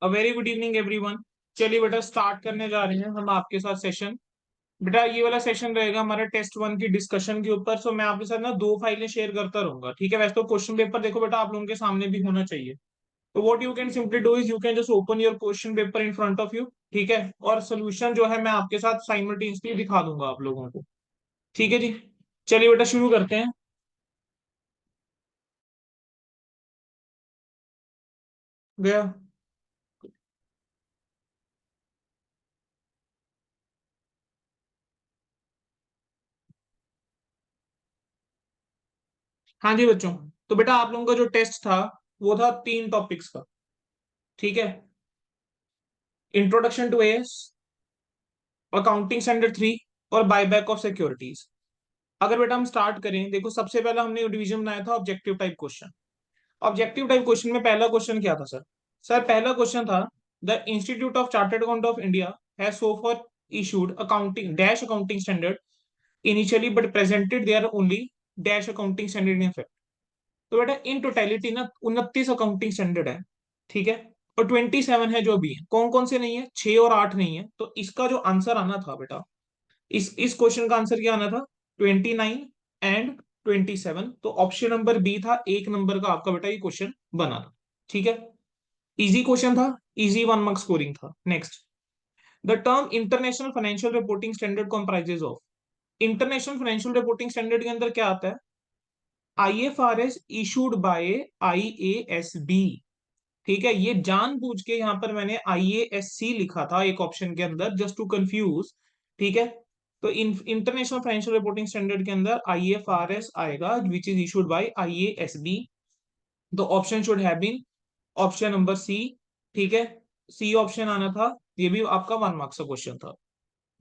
A very good evening everyone. चलिए बेटा start करने जा रहे हैं हम आपके साथ सेशन। बेटा ये वाला सेशन रहेगा हमारा टेस्ट वन की डिस्कशन के ऊपर। सो मैं आपके साथ ना दो फाइलें शेयर करता रहूंगा, ठीक है। वैसे तो क्वेश्चन पेपर देखो बेटा आप लोगों के सामने भी होना चाहिए। तो what you can simply do is you can just open your question paper in front of you, ठीक है। और सोल्यूशन जो है मैं आपके साथ साइमल्टेनियसली दिखा दूंगा आप लोगों को, ठीक है जी। चलिए बेटा शुरू करते हैं। गया। हाँ जी बच्चों। तो बेटा आप लोगों का जो टेस्ट था वो था तीन टॉपिक्स का, ठीक है। Introduction to AS, accounting standard 3 और बायबैक ऑफ सिक्योरिटीज। अगर बेटा हम स्टार्ट करें, देखो सबसे पहला हमने डिवीजन बनाया था objective type question. Objective type question में पहला क्वेश्चन क्या था सर? सर पहला क्वेश्चन था the institute of chartered account of India has so far issued accounting dash accounting standard initially but presented there only dash accounting standard in effect. तो बेटा in totality ना 29 accounting standard है, ठीक है। और 27 है जो अभी है, कौन कौन से नहीं है? 6 और 8 नहीं है। तो इसका जो आंसर आना था बेटा, इस क्वेश्चन का आंसर क्या आना था? 29 एंड 27। तो ऑप्शन नंबर बी था, एक नंबर का आपका बेटा ये क्वेश्चन बना था, ठीक है। इजी क्वेश्चन था, इजी 1 मार्क स्कोरिंग था। Next, the term international financial reporting standard comprises of. International financial reporting standard के अंदर क्या आता है? IFRS इशूड बाय IASB, ठीक है। ये जानबूझ के यहाँ पर मैंने IASC लिखा था एक ऑप्शन के अंदर, जस्ट टू कंफ्यूज, ठीक है। तो इंटरनेशनल फाइनेंशियल रिपोर्टिंग स्टैंडर्ड के अंदर IFRS आएगा which is issued by IASB। तो option should have been option number C, ठीक है। सी ऑप्शन आना था। ये भी आपका 1 मार्क का क्वेश्चन था।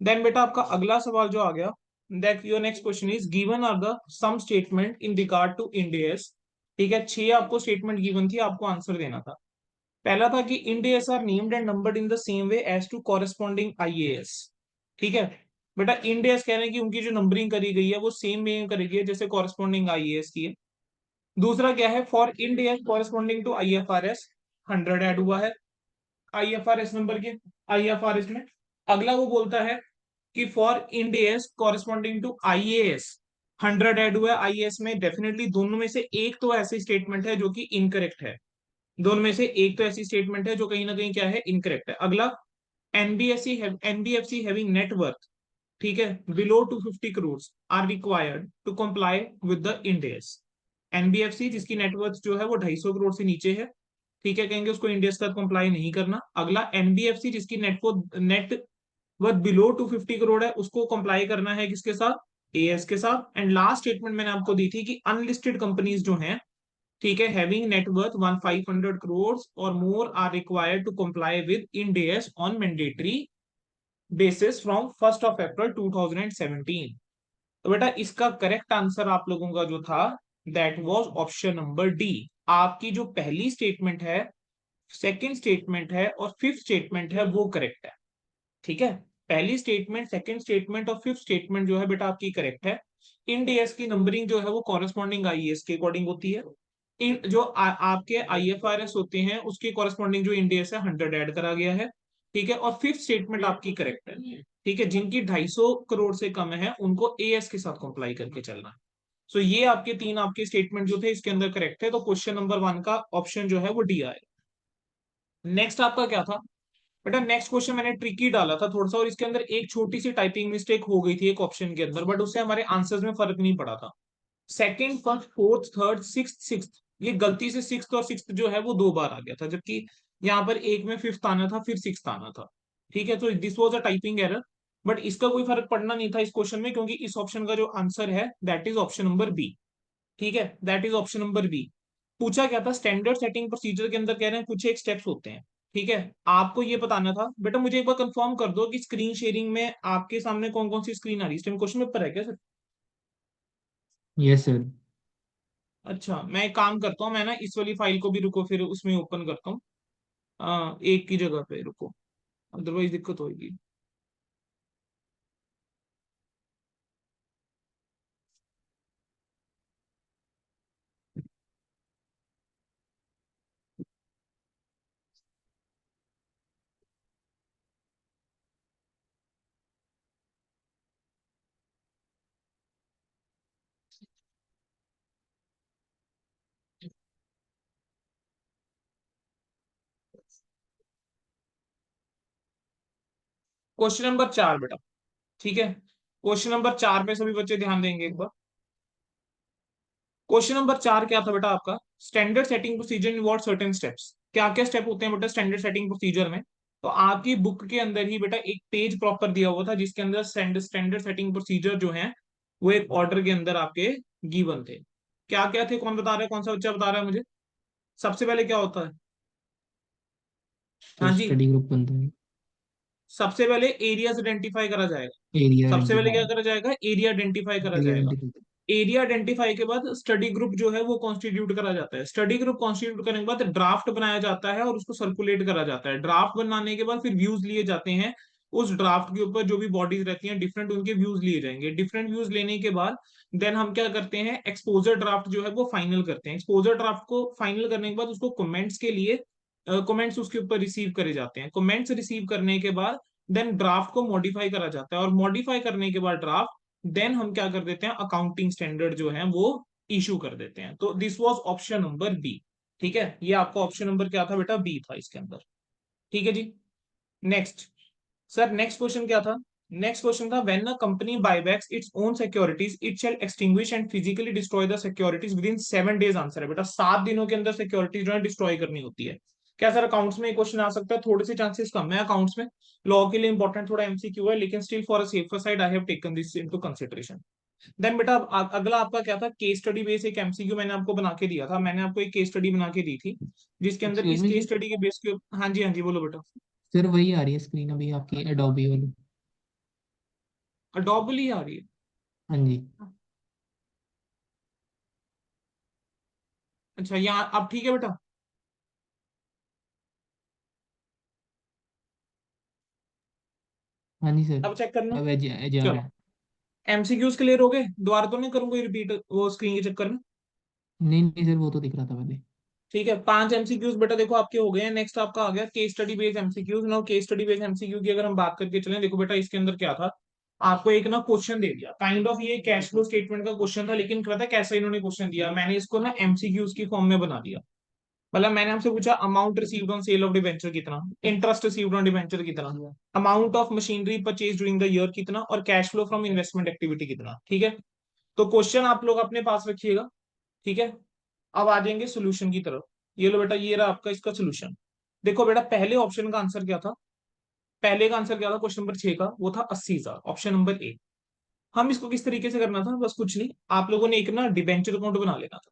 देन बेटा आपका अगला सवाल जो आ गया, that your next question is given are the some statement in regard to Ind AS, ठीक है। 6 आपको स्टेटमेंट गिवन थी, आपको आंसर देना था। पहला था कि Ind AS are named and numbered in the same way as to corresponding IAS, ठीक है। बेटा इंडेस कह रहे हैं कि उनकी जो नंबरिंग करी गई है वो सेम वे में करी गई है जैसे कॉरेस्पॉन्डिंग IAS की है। दूसरा क्या है? For Ind AS corresponding to IFRS 100 add हुआ है IFRS नंबर के IFRS में। अगला वो बोलता है कि for Ind AS corresponding to IAS 100 add हुआ है IAS में। डेफिनेटली दोनों में से एक तो ऐसी स्टेटमेंट है जो कि इनकरेक्ट है। दोनों में से एक तो ऐसी स्टेटमेंट है जो कहीं ना कहीं क्या है? इनकरेक्ट है। अगला, एनबीएफसी हैविंग नेट वर्थ, ठीक है, below 250 crore are required to comply with the Ind AS. NBFC जिसकी नेटवर्थ जो है वो 250 करोड़ से नीचे है, ठीक है, कहेंगे उसको इंडेस का कंप्लाई नहीं करना। अगला, एनबीएफसी जिसकी नेट वर्थ बिलो 250 करोड़ है उसको कंप्लाई करना है किसके साथ? एएस के साथ। एंड लास्ट स्टेटमेंट मैंने आपको दी थी कि अनलिस्टेड कंपनीज जो हैं, ठीक है, हैविंग नेटवर्थ 1500 करोड़ और more are required to comply with Ind AS on mandatory basis from 1 April 2017। तो बेटा इसका करेक्ट आंसर आप लोगों का जो था that was option number D. आपकी जो पहली स्टेटमेंट है, सेकंड स्टेटमेंट है और फिफ्थ स्टेटमेंट है वो करेक्ट है, ठीक है। पहली स्टेटमेंट, सेकंड स्टेटमेंट और फिफ्थ स्टेटमेंट जो है बेटा आपकी करेक्ट है। इंड एस की नंबरिंग जो है वो कॉरेस्पॉन्डिंग आईएएस के अकॉर्डिंग होती है। जो आपके IFRS होते हैं उसके कॉरेस्पॉन्डिंग जो इंड एस है 100 ऐड करा गया है, ठीक है। और फिफ्थ स्टेटमेंट आपकी करेक्ट है, ठीक है। जिनकी 250 करोड़ से कम है उनको एएस के साथ कंप्लाई करके चलना है। सो ये आपके तीन आपके स्टेटमेंट जो थे इसके अंदर करेक्ट है। तो क्वेश्चन नंबर 1 का ऑप्शन जो है वो डी आए। नेक्स्ट आपका क्या था बेटा? नेक्स्ट क्वेश्चन मैंने ट्रिकी डाला था थोड़ा सा, और इसके अंदर एक छोटी सी टाइपिंग मिस्टेक हो गई थी एक ऑप्शन के अंदर, बट उससे हमारे आंसर्स में फर्क नहीं पड़ा था। Second, first, fourth, third, sixth, ये गलती से सिक्स्थ और सिक्स्थ जो है वो दो बार आ गया था, जबकि यहाँ पर एक में फिफ्थ आना था फिर सिक्स्थ आना था, ठीक है। तो this was a typing error, but इसका कोई फर्क पड़ना नहीं था इस क्वेश्चन में, क्योंकि इस ऑप्शन का जो आंसर है that is option number B, ठीक है। That is option number B. पूछा क्या था? स्टैंडर्ड सेटिंग प्रोसीजर के अंदर कह रहे हैं कुछ एक स्टेप्स होते हैं, ठीक है। आपको ये बताना था बेटा। मुझे एक बार कंफर्म कर दो कि स्क्रीन शेयरिंग में आपके सामने कौन कौन सी स्क्रीन आ रही है? इस टाइम क्वेश्चन पेपर है क्या सर? Yes sir. अच्छा, मैं एक काम करता हूँ, मैं ना इस वाली फाइल को भी रुको फिर उसमें ओपन करता हूँ। एक की जगह पे रुको, अदरवाइज दिक्कत होगी। क्वेश्चन नंबर 4 बेटा, ठीक है। क्वेश्चन नंबर 4 पे सभी बच्चे ध्यान देंगे एक बार। क्वेश्चन नंबर 4 क्या था बेटा आपका? Standard setting procedure involve certain steps. क्या क्या स्टेप होते हैं बेटा स्टैंडर्ड सेटिंग प्रोसीजर में? तो आपकी बुक के अंदर ही बेटा एक पेज प्रॉपर दिया हुआ था जिसके अंदर स्टैंडर्ड सेटिंग प्रोसीजर जो है वो एक ऑर्डर के अंदर आपके गिवन थे। क्या क्या थे, कौन बता रहा है, कौन सा बच्चा बता रहा है मुझे? सबसे पहले क्या होता है? तो हाँ जी। स्टडी ग्रुप बनता है। सबसे पहले एरियाज आइडेंटिफाई करा जाएगा। एरिया सबसे पहले क्या आइडेंटिफाई। करा जाएगा? एरिया आइडेंटिफाई करा एरिया जाएगा। आइडेंटिफाई। एरिया आइडेंटिफाई के बाद स्टडी ग्रुप जो है वो कॉन्स्टिट्यूट करा जाता है। स्टडी ग्रुप कॉन्स्टिट्यूट करने के बाद ड्राफ्ट बनाया जाता है और उसको सर्कुलेट करा जाता है। ड्राफ्ट बनाने के बाद फिर व्यूज लिए जाते हैं। उस ड्राफ्ट के ऊपर जो भी बॉडीज रहती हैं डिफरेंट, उनके व्यूज लिए जाएंगे। डिफरेंट व्यूज लेने के बाद देन हम क्या करते हैं, एक्सपोजर ड्राफ्ट जो है वो फाइनल करते हैं। एक्सपोजर ड्राफ्ट को फाइनल करने के बाद उसको कमेंट्स के लिए कमेंट्स उसके ऊपर रिसीव करे जाते हैं। कमेंट्स रिसीव करने के बाद देन ड्राफ्ट को मॉडिफाई करा जाता है, और मॉडिफाई करने के बाद ड्राफ्ट देन हम क्या कर देते हैं, अकाउंटिंग स्टैंडर्ड जो है वो इशू कर देते हैं। तो this was option number B. ठीक है, ये आपका ऑप्शन नंबर क्या था बेटा? बी था इसके अंदर। ठीक है जी। नेक्स्ट। सर नेक्स्ट क्वेश्चन क्या था? नेक्स्ट क्वेश्चन था when a company buybacks its own securities it shall extinguish and physically destroy the securities with in 7 days. Answer है बेटा 7 दिनों के अंदर सिक्योरिटीज जो है डिस्ट्रॉय करनी होती है। क्या सर अकाउंट्स में क्वेश्चन आ सकता है? थोड़े से चांसेस कम है अकाउंट्स में। लॉ के लिए इंपॉर्टेंट थोड़ा एमसीक्यू है, लेकिन still for a safer side I have taken this into consideration. Then बेटा अगला आपका क्या था? केस स्टडी बेस एक एमसीक्यू मैंने आपको बना के दिया था। मैंने आपको एक केस स्टडी बना के दी थी जिसके अंदर एक्सक्यूज इस मी केस सर। स्टडी के बेस के। हाँ जी, हाँ जी, बोलो बेटा। सर वही आ रही है स्क्रीन अभी आपकी एडोबी वाली। अडोबली आ रही है? हाँ जी। अच्छा, यहाँ अब ठीक है बेटा? हाँ जी सर। अब चेक करना। अब एज एज आ रहा चलो, है। एमसीक्यूज क्लियर हो गए? दोबारा तो नहीं करूंगा रिपीट वो स्क्रीन के चक्कर में? नहीं नहीं सर, वो तो दिख रहा था पहले। ठीक है, 5 एमसीक्यूज बेटा देखो आपके हो गए हैं। नेक्स्ट आपका आ गया case study based MCQs. Now case study based MCQ की अगर हम बात करके चलें, देखो बेटा इसके अंदर क्या था। आपको एक ना क्वेश्चन दे दिया, काइंड ऑफ ये कैश फ्लो स्टेटमेंट का क्वेश्चन था, लेकिन पता है कैसे इन्होंने क्वेश्चन दिया? मैंने इसको ना एमसीक्यूज की फॉर्म में बना दिया। मतलब मैंने आपसे पूछा amount received on sale of debenture कितना, इंटरेस्ट रिसीव्ड ऑन डिवेंचर कितना, amount of machinery purchase during the year कितना, और cash flow from investment activity कितना। ठीक है, तो क्वेश्चन आप लोग अपने पास रखिएगा। ठीक है, अब आ जाएंगे सोल्यूशन की तरफ। ये लो बेटा, ये रहा आपका इसका सोल्यूशन। देखो बेटा पहले ऑप्शन का आंसर क्या था? पहले का आंसर क्या था क्वेश्चन नंबर 6 का? वो था 80,000, ऑप्शन नंबर ए। हम इसको किस तरीके से करना था? बस कुछ नहीं, आप लोगों ने एक ना डिबेंचर अकाउंट बना लेना था।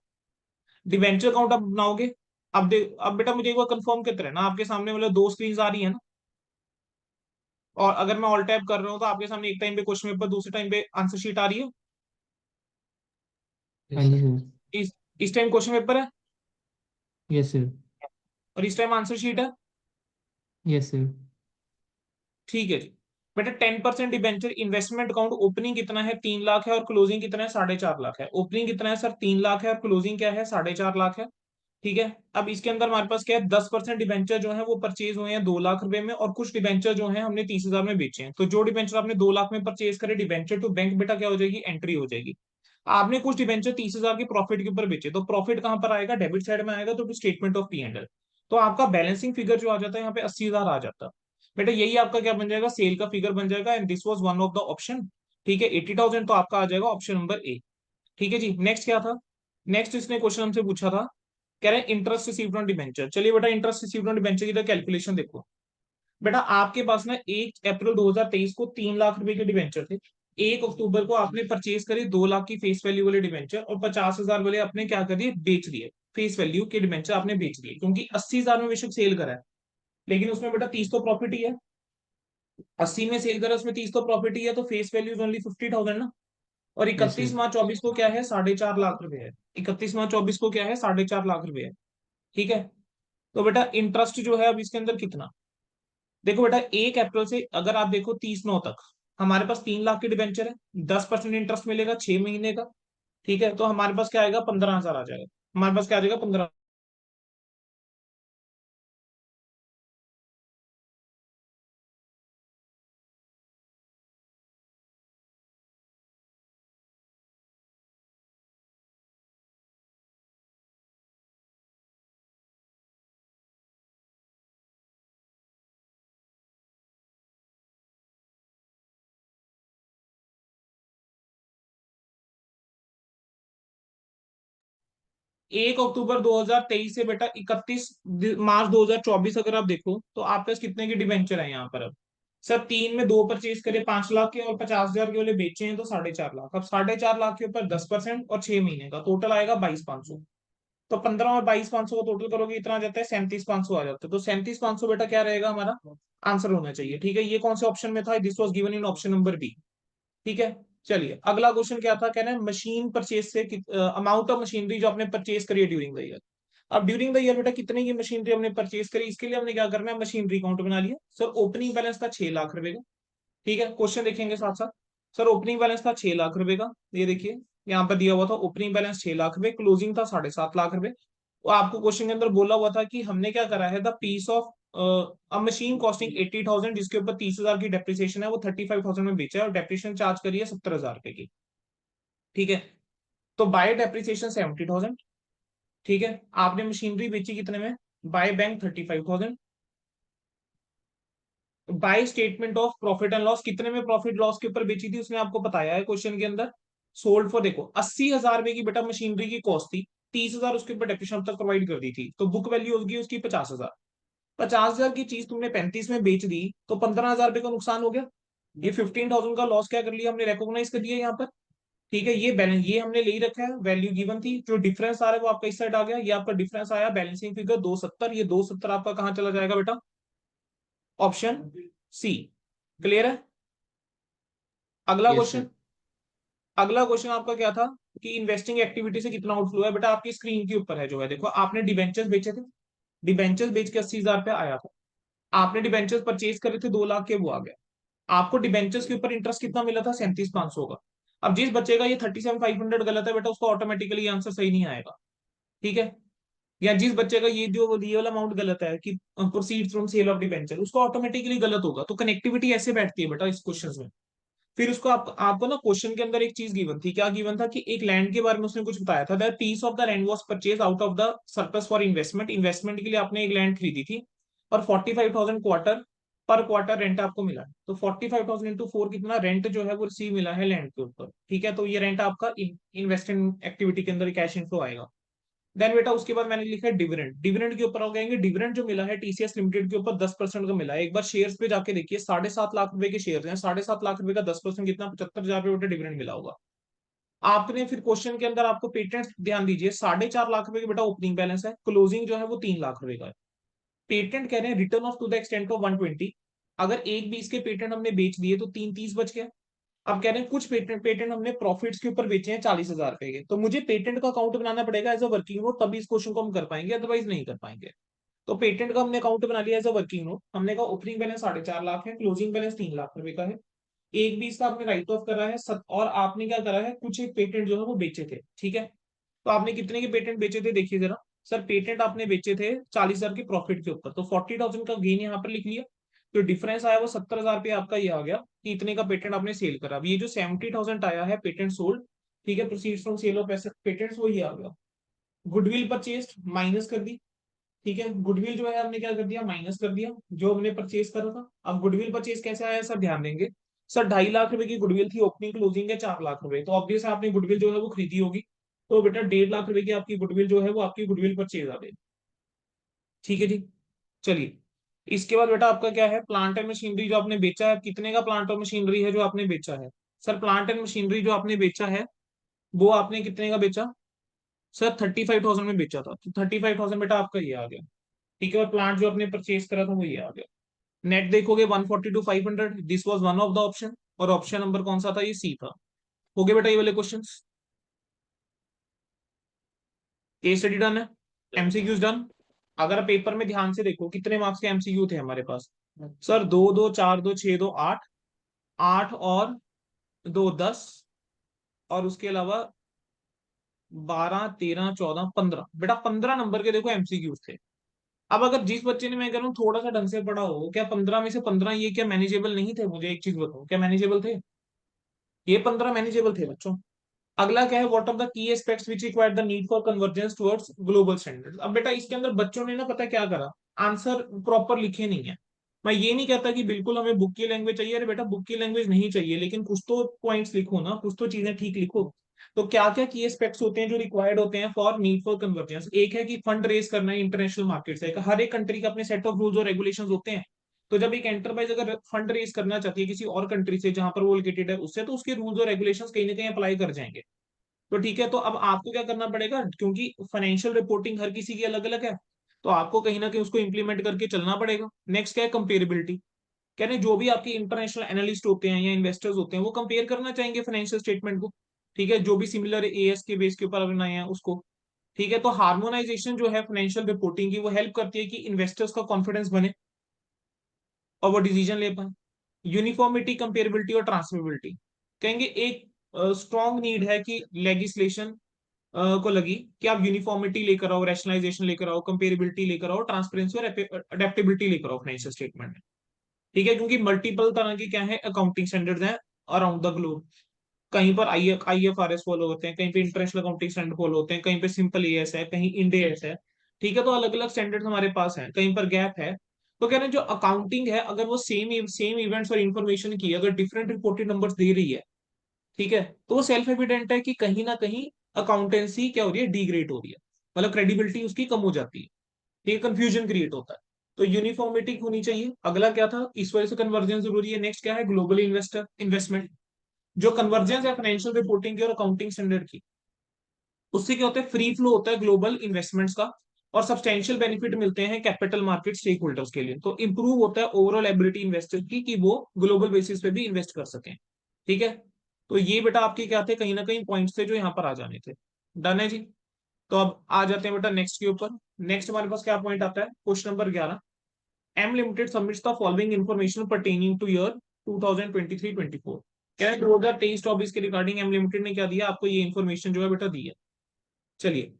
डिबेंचर अकाउंट आप बनाओगे। अब बेटा मुझे एक बार कंफर्म करते रहना, आपके सामने मतलब दो स्क्रीन आ रही है ना? और अगर मैं ऑल टैप कर रहा हूँ तो आपके सामने एक टाइम पे क्वेश्चन पेपर, दूसरे टाइम पे आंसर शीट आ रही है। हाँ जी सर। इस टाइम क्वेश्चन पेपर है यस सर। और इस टाइम आंसर शीट है। Yes sir. ठीक है जी। बेटा 10% डिबेंचर इन्वेस्टमेंट अकाउंट ओपनिंग कितना है? 3 लाख है, और क्लोजिंग कितना है? 4.5 लाख है। ओपनिंग कितना है सर? 3 लाख है, और क्लोजिंग क्या है? 4.5 लाख है। ठीक है, अब इसके अंदर हमारे पास क्या है? 10% डिबेंचर जो है वो परचेज हुए हैं 2 लाख रुपए में, और कुछ डिबेंचर जो है हमने 30,000 में बेचे हैं। तो जो डिबेंचर आपने 2 लाख में परचेज करे डिबेंचर टू बैंक, बेटा क्या हो जाएगी? एंट्री हो जाएगी। आपने कुछ डिबेंचर 30,000 के प्रॉफिट के ऊपर बेचे, तो प्रॉफिट कहां पर आएगा? डेबिट साइड में आएगा, तो statement of P and L. तो आपका बैलेंसिंग फिगर जो आ जाता है यहाँ पे 80,000 आ जाता है। बेटा यही आपका क्या बन जाएगा? सेल का फिगर बन जाएगा, and this was one of the option. ठीक है, 80,000 तो आपका आ जाएगा ऑप्शन नंबर ए। ठीक है जी। नेक्स्ट क्या था? नेक्स्ट इसने क्वेश्चन हमसे पूछा था, कह रहे हैं इंटरेस्ट रिसीव्ड ऑन डिबेंचर। चलिए बेटा इंटरेस्ट रिसीव्ड ऑन डिबेंचर की कैलकुलेशन देखो। बेटा आपके पास ना 1 अप्रैल 2023 को 3 लाख रुपए के डिबेंचर थे। 1 अक्टूबर को आपने परचेज करे 2 लाख की फेस वैल्यू वाले डिबेंचर, और 50,000 वाले आपने क्या कर दिए? बेच दिए। फेस वैल्यू के डिबेंचर आपने बेच दिए, क्योंकि 80,000 में बेशक सेल करा है, लेकिन उसमें बेटा 30 तो प्रॉफिट ही है। 80 में सेल करा, उसमें 30 तो प्रॉफिट ही है, तो फेस वैल्यू ओनली 50,000 ना। और यस इकतीस सर। मार्च चौबीस को क्या है? 4.5 लाख रुपए है। 31 मार्च 24 को क्या है? 4.5 लाख रुपए है। ठीक है, तो बेटा इंटरेस्ट जो है अब इसके अंदर कितना? देखो बेटा 1 अप्रैल से अगर आप देखो 30/9 तक हमारे पास 3 लाख की डिबेंचर है। 10% इंटरेस्ट मिलेगा 6 महीने का। ठीक है, तो हमारे पास क्या आएगा? 15,000 आ जाएगा। हमारे पास क्या आ जाएगा? 15। 1 अक्टूबर 2023 से बेटा 31 मार्च 2024 अगर आप देखो तो आपके पास कितने की डिबेंचर है यहाँ पर अब? सर तीन में दो परचेज करे 5 लाख के और 50,000 के वाले बेचे हैं तो 4.5 लाख। अब 4.5 लाख के ऊपर 10% और 6 महीने का टोटल आएगा 22,500। तो 15 और 22,500 का टोटल करोगे इतना आ जाता है 37,500 आ जाता है। तो 37,500 बेटा क्या रहेगा हमारा आंसर होना चाहिए। ठीक है, ये कौन से ऑप्शन में था? This was given in option number B. ठीक है, चलिए अगला क्वेश्चन क्या था, कह रहे हैं मशीन परचेज से अमाउंट ऑफ मशीनरी जो आपने परचेज करी है ड्यूरिंग द ईयर। अब ड्यूरिंग द ईयर बेटा कितने की मशीनरी हमने परचेज करी, इसके लिए हमने क्या करना है, मशीनरी काउंट बना लिया। सर ओपनिंग बैलेंस था 6 लाख रुपए का। ठीक है, क्वेश्चन देखेंगे साथ साथ। सर ओपनिंग बैलेंस था 6 लाख रुपए का, ये देखिए यहाँ पर दिया हुआ था ओपनिंग बैलेंस 6 लाख रुपए, क्लोजिंग था 7.5 लाख रुपए। तो आपको क्वेश्चन के अंदर बोला हुआ था कि हमने क्या करा है, the piece of a machine costing 80,000 जिसके ऊपर 30,000 की डेप्रिसिएशन है, वो 35,000 में बेचा है और डेप्रिसिएशन चार्ज करी है 70,000 रुपए की। ठीक है, तो बाय डेप्रिसिएशन 70,000। ठीक है, आपने मशीनरी बेची कितने में, by bank 35,000। By statement of profit and loss कितने में प्रॉफिट लॉस के ऊपर बेची थी उसने आपको बताया है क्वेश्चन के अंदर। सोल्ड फॉर देखो 80,000 रुपए की बेटा मशीनरी की कॉस्ट थी, 30,000 उसके ऊपर डेप्रिसिएशन अब तक प्रोवाइड कर दी थी, तो बुक वैल्यू होगी उसकी 50,000। 50,000 की चीज तुमने 35 में बेच दी तो 15,000 रुपए का नुकसान हो गया। ये 15,000 का लॉस क्या कर लिया हमने, रिकॉग्नाइज कर दिया यहाँ पर। ठीक है, ये बैलेंस ये हमने ले ही रखा है, वैल्यू गिवन थी, जो डिफरेंस आ रहा है वो आपका इस साइड आ गया, ये आपका डिफरेंस आया बैलेंसिंग फिगर 270, ये 270 आपका कहाँ चला जाएगा बेटा, ऑप्शन सी। क्लियर है? अगला यस क्वेश्चन, सर। अगला क्वेश्चन आपका क्या था कि इन्वेस्टिंग एक्टिविटी से कितना आउटफ्लो है बेटा, आपकी स्क्रीन के ऊपर है जो है, देखो आपने डिबेंचर्स बेचे थे, डिबेंचर्स बेच के 80,000 रुपये आया था। आपने डिबेंचर्स परचेज करे थे 2 लाख के, वो आ गया। आपको डिबेंचर्स के ऊपर इंटरेस्ट कितना मिला था, 37,500 का। अब जिस बच्चे का ये 37,500 गलत है बेटा उसको ऑटोमेटिकली आंसर सही नहीं आएगा। ठीक है, या जिस बच्चे का ये वाला अमाउंट गलत है कि proceed from sale of debenture, उसको ऑटोमेटिकली गलत होगा। तो कनेक्टिविटी ऐसे बैठती है बेटा इस क्वेश्चन में। फिर उसको आपको ना क्वेश्चन के अंदर एक चीज गिवन थी, क्या गिवन था कि एक लैंड के बारे में उसने कुछ बताया था, that piece of the land was purchase out of the surplus for investment, investment के लिए आपने एक लैंड खरीदी थी और 45,000 क्वार्टर पर क्वार्टर रेंट आपको मिला। तो 45,000 इंटू 4 कितना रेंट जो है वो रिसीव मिला है लैंड के ऊपर। ठीक है, तो ये रेंट आपका इन्वेस्टमेंट एक्टिविटी के अंदर कैश इनफ्लो आएगा। देन बेटा उसके बाद मैंने लिखा है डिविडेंड, डिविडेंड के ऊपर हो गएंगे, डिविडेंड जो मिला है टीसीएस लिमिटेड के ऊपर 10% का मिला है। एक बार शेयर्स पे जाके देखिए, 7.5 लाख रुपए के शेयर हैं, 7.5 लाख रुपए का 10% कितना, 75,000 रुपए डिविडेंड मिला होगा। आपने फिर क्वेश्चन के अंदर आपको पेटेंट ध्यान दीजिए, 4.5 लाख रुपए की बेटा ओपनिंग बैलेंस है, क्लोजिंग जो है वो 3 लाख रुपए का है। पेटेंट कह रहे हैं return of to the extent of 120, अगर एक 20 के पेटेंट हमने बेच दिए तो 3 30 बच गया। अब कह रहे हैं कुछ पेटेंट पेटेंट हमने प्रॉफिट्स के ऊपर बेचे हैं 40,000 रुपए के, तो मुझे पेटेंट का अकाउंट बनाना पड़ेगा एज अ वर्किंग नोट, तभी इस क्वेश्चन को हम कर पाएंगे, अदरवाइज नहीं कर पाएंगे। तो पेटेंट का हमने अकाउंट बना लिया एज अ वर्किंग नोट, हमने कहा ओपनिंग बैलेंस 4.5 लाख है, क्लोजिंग बैलेंस 3 लाख रुपए का है, एक भी इसका आपने राइट ऑफ करा है और आपने क्या करा है, कुछ एक पेटेंट जो है वो बेचे थे। ठीक है, तो आपने कितने के पेटेंट बेचे थे देखिए जरा। सर पेटेंट आपने बेचे थे 40,000 के प्रॉफिट के ऊपर, तो 40,000 का गेन यहाँ पर लिख लिया। तो डिफरेंस आया वो 70,000 रुपये आपका, ये आ गया कि इतने का पेटेंट आपने सेल करा। अब ये जो 70,000 आया है पेटेंट सोल्ड, ठीक है, proceeds from sale of patents, वो ये आ गया। गुडविल परचेज माइनस कर दी। ठीक है, गुडविल जो है हमने क्या कर दिया, माइनस कर दिया जो हमने परचेज करा था। अब गुडविल परचेज कैसे आया सर, ध्यान देंगे। सर 2.5 लाख रुपए की गुडविल थी, ओपनिंग क्लोजिंग है 4 लाख रुपए, तो ऑब्वियस आपने गुडविल जो है वो खरीदी होगी। तो बेटा 1.5 लाख रुपए की आपकी गुडविल जो है वो आपकी गुडविल परचेज आ गई। ठीक है जी, चलिए इसके बाद बेटा आपका क्या है, प्लांट एंड मशीनरी जो आपने बेचा है, कितने का प्लांट और मशीनरी है जो आपने बेचा है। सर प्लांट एंड मशीनरी जो आपने बेचा है वो आपने कितने का बेचा, सर 35,000 में बेचा था, तो 35,000 बेटा आपका ये आ गया। ठीक है, और प्लांट जो आपने परचेज करा था वो ये आ गया। नेट देखोगे 140 to 500, this was one of the option, और ऑप्शन नंबर कौन सा था, ये सी था। हो गए बेटा ये वाले क्वेश्चंस, केस स्टडी डन है, एमसीक्यूज डन। अगर पेपर में ध्यान से देखो कितने मार्क्स के एमसीक्यू थे हमारे पास, सर 2 2 4 2 6 2 8, 8 और 2 10, और उसके अलावा 12 13 14 15, बेटा 15 नंबर के देखो एमसीक्यूज थे। अब अगर जिस बच्चे ने, मैं कह रहा हूँ थोड़ा सा ढंग से पढ़ा हो, क्या 15 में से 15 ये क्या मैनेजेबल नहीं थे, मुझे एक चीज बताओ, क्या मैनेजेबल थे? ये 15 मैनेजेबल थे बच्चों। अगला क्या है, what are the key aspects which require the need for convergence towards global standards. अब बेटा इसके अंदर बच्चों ने ना पता क्या करा, आंसर प्रॉपर लिखे नहीं है। मैं ये नहीं कहता कि बिल्कुल हमें बुक की लैंग्वेज चाहिए, अरे बेटा बुक की लैंग्वेज नहीं चाहिए, लेकिन कुछ तो पॉइंट्स लिखो ना, कुछ तो चीजें ठीक लिखो। तो क्या क्या की एस्पेक्ट्स होते हैं जो रिक्वायर्ड होते हैं फॉर नीड फॉर कन्वर्जेंस? एक है कि फंड रेज करना है इंटरनेशनल मार्केट से, हर एक कंट्री के अपने सेट ऑफ रूल्स और रेगुलेशंस होते हैं। तो जब एक एंटरप्राइज अगर फंड रेज करना चाहती है किसी और कंट्री से जहां पर वो लोकेटेड है उससे, तो उसके रूल्स और रेगुलेशंस कहीं ना कहीं अप्लाई कर जाएंगे। तो ठीक है, तो अब आपको क्या करना पड़ेगा, क्योंकि फाइनेंशियल रिपोर्टिंग हर किसी की अलग अलग है, तो आपको कहीं ना कहीं उसको इंप्लीमेंट करके चलना पड़ेगा। नेक्स्ट क्या है, कंपेरेबिलिटी। कह रहे हैं जो भी आपके इंटरनेशनल एनालिस्ट होते हैं या इन्वेस्टर्स होते हैं वो कंपेयर करना चाहेंगे फाइनेंशियल स्टेटमेंट को। ठीक है, जो भी सिमिलर एएस के बेस के ऊपर बनाए हैं उसको। ठीक है, तो हार्मोनाइजेशन जो है फाइनेंशियल रिपोर्टिंग की वो हेल्प करती है कि इन्वेस्टर्स का कॉन्फिडेंस बने और वो डिसीजन ले पाए। यूनिफॉर्मिटी, कंपेरेबिलिटी और ट्रांसफरेबिलिटी। कहेंगे एक स्ट्रॉन्ग नीड है कि लेगिस्लेशन को लगी कि आप यूनिफॉर्मिटी लेकर आओ, रैशनलाइजेशन लेकर आओ, कंपेरेबिलिटी लेकर आओ, ट्रांसपेरेंसी और अडेप्टेबिलिटी लेकर आओ फाइनेंशियल स्टेटमेंट में। ठीक है, क्योंकि मल्टीपल तरह की क्या है अकाउंटिंग स्टैंडर्ड्स हैं अराउंड द ग्लोब। कहीं पर IFRS फॉलो होते हैं, कहीं पे इंटरनेशनल अकाउंटिंग स्टैंडर्ड फॉलो होते हैं, कहीं पे सिंपल एएस है, कहीं इंड एएस है। ठीक है, तो अलग अलग स्टैंडर्ड हमारे पास हैं, कहीं पर गैप है। तो कह रहे हैं जो अकाउंटिंग है अगर वो सेम इवेंट्स और इन्फॉर्मेशन की अगर डिफरेंट रिपोर्टेड नंबर्स दे रही है, ठीक है, तो वो सेल्फ एविडेंट है कि कहीं ना कहीं अकाउंटेंसी क्या हो रही है, डिग्रेड हो रही है, मतलब क्रेडिबिलिटी उसकी कम हो जाती है। ठीक है, कंफ्यूजन क्रिएट होता है। तो यूनिफॉर्मिटी होनी चाहिए। अगला क्या था, इस वजह से कन्वर्जेंस जरूरी है। नेक्स्ट क्या है, ग्लोबल इन्वेस्टर इन्वेस्टमेंट। जो कन्वर्जेंस है फाइनेंशियल रिपोर्टिंग की और अकाउंटिंग स्टैंडर्ड की, उससे क्या होता है, फ्री फ्लो होता है ग्लोबल इन्वेस्टमेंट्स का, और सब्सटेंशियल बेनिफिट मिलते हैं कैपिटल मार्केट स्टेक होल्डर्स के लिए। तो इंप्रूव होता है ओवरऑल एबिलिटी इन्वेस्टर की कि वो ग्लोबल बेसिस पे भी इन्वेस्ट कर सकें। ठीक है, तो ये बेटा आपके क्या थे, कहीं ना कहीं पॉइंट्स थे जो यहाँ पर आ जाने थे। डन है जी। तो अब आ जाते हैं बेटा नेक्स्ट के ऊपर। नेक्स्ट हमारे पास क्या पॉइंट आता है, question number 11। M limited submits the following information pertaining to year 2023-24। क्या है, 2023-24 के रिगार्डिंग एम लिमिटेड ने क्या दिया आपको, ये इन्फॉर्मेशन जो है बेटा दी है। चलिए,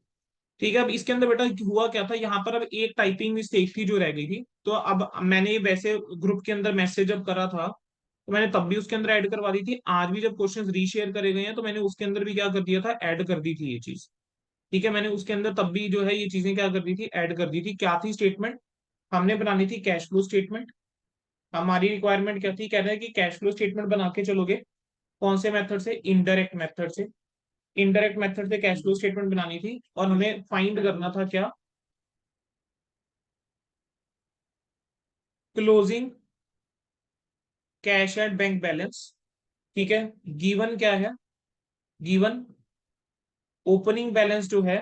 ठीक है, अब इसके अंदर बेटा हुआ क्या था, यहाँ पर अब एक टाइपिंग मिस्टेक थी जो रह गई थी। तो अब मैंने वैसे ग्रुप के अंदर मैसेज जब करा था तो मैंने तब भी उसके अंदर ऐड करवा दी थी। आज भी जब क्वेश्चंस रीशेयर करे गए हैं तो मैंने उसके अंदर भी क्या कर दिया था, ऐड कर दी थी ये चीज। ठीक है, मैंने उसके अंदर तब भी जो है ये चीजें क्या कर दी थी, ऐड कर दी थी। क्या थी स्टेटमेंट, हमने बनानी थी कैश फ्लो स्टेटमेंट। हमारी रिक्वायरमेंट क्या थी, कह रहे हैं कि कैश फ्लो स्टेटमेंट बना के चलोगे, कौन से मेथड से, इनडायरेक्ट मेथड से। इनडायरेक्ट मेथड से कैश फ्लो स्टेटमेंट बनानी थी और हमें फाइंड करना था क्या, closing cash at bank balance. ठीक है, गिवन क्या है, गिवन ओपनिंग बैलेंस जो है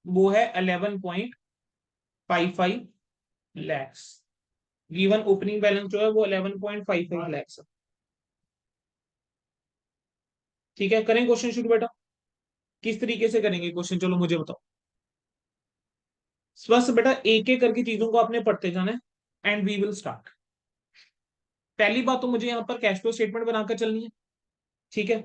वो है 11.55 लैक्स। गिवन ओपनिंग बैलेंस जो है वो 11.55 लैक्स। ठीक है, करें क्वेश्चन शुरू बेटा, किस तरीके से करेंगे क्वेश्चन, चलो मुझे बताओ। बस बेटा एक एक करके चीजों को आपने पढ़ते जाना है एंड वी विल स्टार्ट। पहली बात तो मुझे यहाँ पर कैश फ्लो स्टेटमेंट बनाकर चलनी है। ठीक है,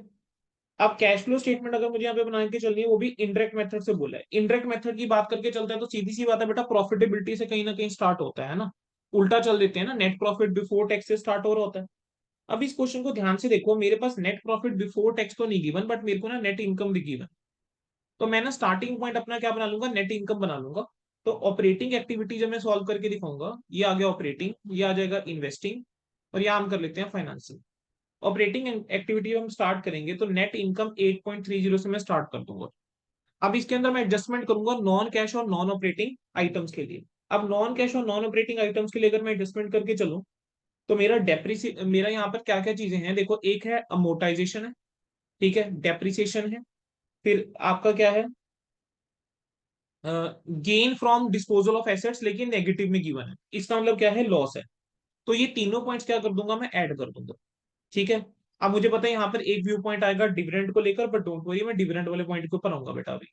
अब कैश फ्लो स्टेटमेंट अगर मुझे यहाँ पे बना के चलनी है वो भी इनडायरेक्ट मेथड से बोला है। इनडायरेक्ट मेथड की बात करके चलता है तो सीधी सी बात है बेटा, प्रॉफिटेबिलिटी से कहीं ना कहीं स्टार्ट होता है ना। उल्टा चल देते हैं ना, नेट प्रॉफिट बिफोर टैक्स से स्टार्ट हो रहा होता है। अब इस क्वेश्चन को ध्यान से देखो, मेरे पास नेट प्रॉफिट बिफोर टैक्स तो नहीं गिवन, बट मेरे को ना नेट इनकम भी गिवन। तो मैं ना स्टार्टिंग पॉइंट अपना क्या बना लूंगा, नेट इनकम बना लूंगा। तो ऑपरेटिंग एक्टिविटी जब मैं सॉल्व करके दिखाऊंगा, ये आ गया ऑपरेटिंग, ये आ जाएगा इन्वेस्टिंग, और यहाँ हम कर लेते हैं फाइनेंसिंग। ऑपरेटिंग एक्टिविटी हम स्टार्ट करेंगे तो नेट इनकम 8.30 से मैं स्टार्ट कर दूंगा। अब इसके अंदर मैं एडजस्टमेंट करूंगा नॉन कैश और नॉन ऑपरेटिंग आइटम्स के लिए। अब नॉन कैश और नॉन ऑपरेटिंग आइटम्स के लिए अगर मैं एडजस्टमेंट करके चलूं, तो मेरा यहाँ पर क्या क्या चीजें हैं, देखो एक है अमोर्टाइजेशन है, ठीक है, डेप्रिसिएशन है, फिर आपका क्या है, gain from disposal of assets, लेकिन नेगेटिव में गिवन है, इसका मतलब क्या है, लॉस है। तो ये तीनों पॉइंट्स क्या कर दूंगा, मैं ऐड कर दूंगा। ठीक है, अब मुझे पता है यहाँ पर एक व्यू पॉइंट आएगा डिविडेंड को लेकर, बट डोंट वरी मैं डिविडेंड वाले पॉइंट के ऊपर आऊंगा बेटा अभी।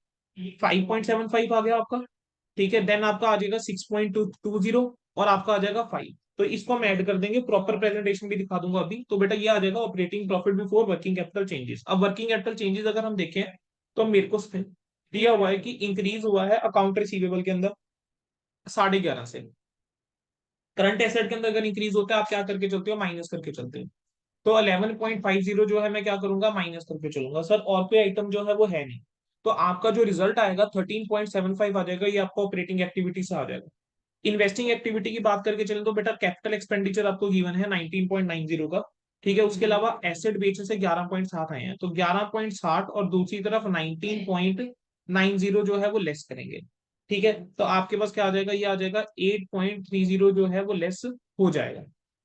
5.75 आ गया आपका। ठीक है, देन आपका आ जाएगा 6.220 और आपका आ जाएगा 5। तो इसको हम ऐड कर देंगे, प्रॉपर प्रेजेंटेशन भी दिखा दूंगा अभी। तो बेटा ये आ जाएगा operating profit before working capital changes. अब वर्किंग कैपिटल चेंजेस अगर हम देखें तो मेरे को दिया हुआ है कि इंक्रीज हुआ है अकाउंट रिसीवेबल के अंदर 11.5 से। करंट एसेट के अंदर अगर इंक्रीज होता है आप क्या करके चलते हो, माइनस करके चलते हो। तो 11.50 जो है मैं क्या करूंगा, माइनस करके चलूंगा सर, और कोई आइटम जो है वो है नहीं। तो आपका जो रिजल्ट आएगा 13.75 आ जाएगा, ये आपका ऑपरेटिंग एक्टिविटी से आ जाएगा। इन्वेस्टिंग एक्टिविटी की बात करके चलें तो बेटा कैपिटल एक्सपेंडिचर आपको गिवन है 19.90 का। ठीक है, उसके अलावा एसेट बेचने से 11.7 आए हैं, तो 11.7 और दूसरी तरफ 19.90 जो है वो लेस करेंगे। ठीक है, तो आपके पास क्या आ जाएगा, ये आ जाएगा 8.30 जो है वो लेस हो जाएगा।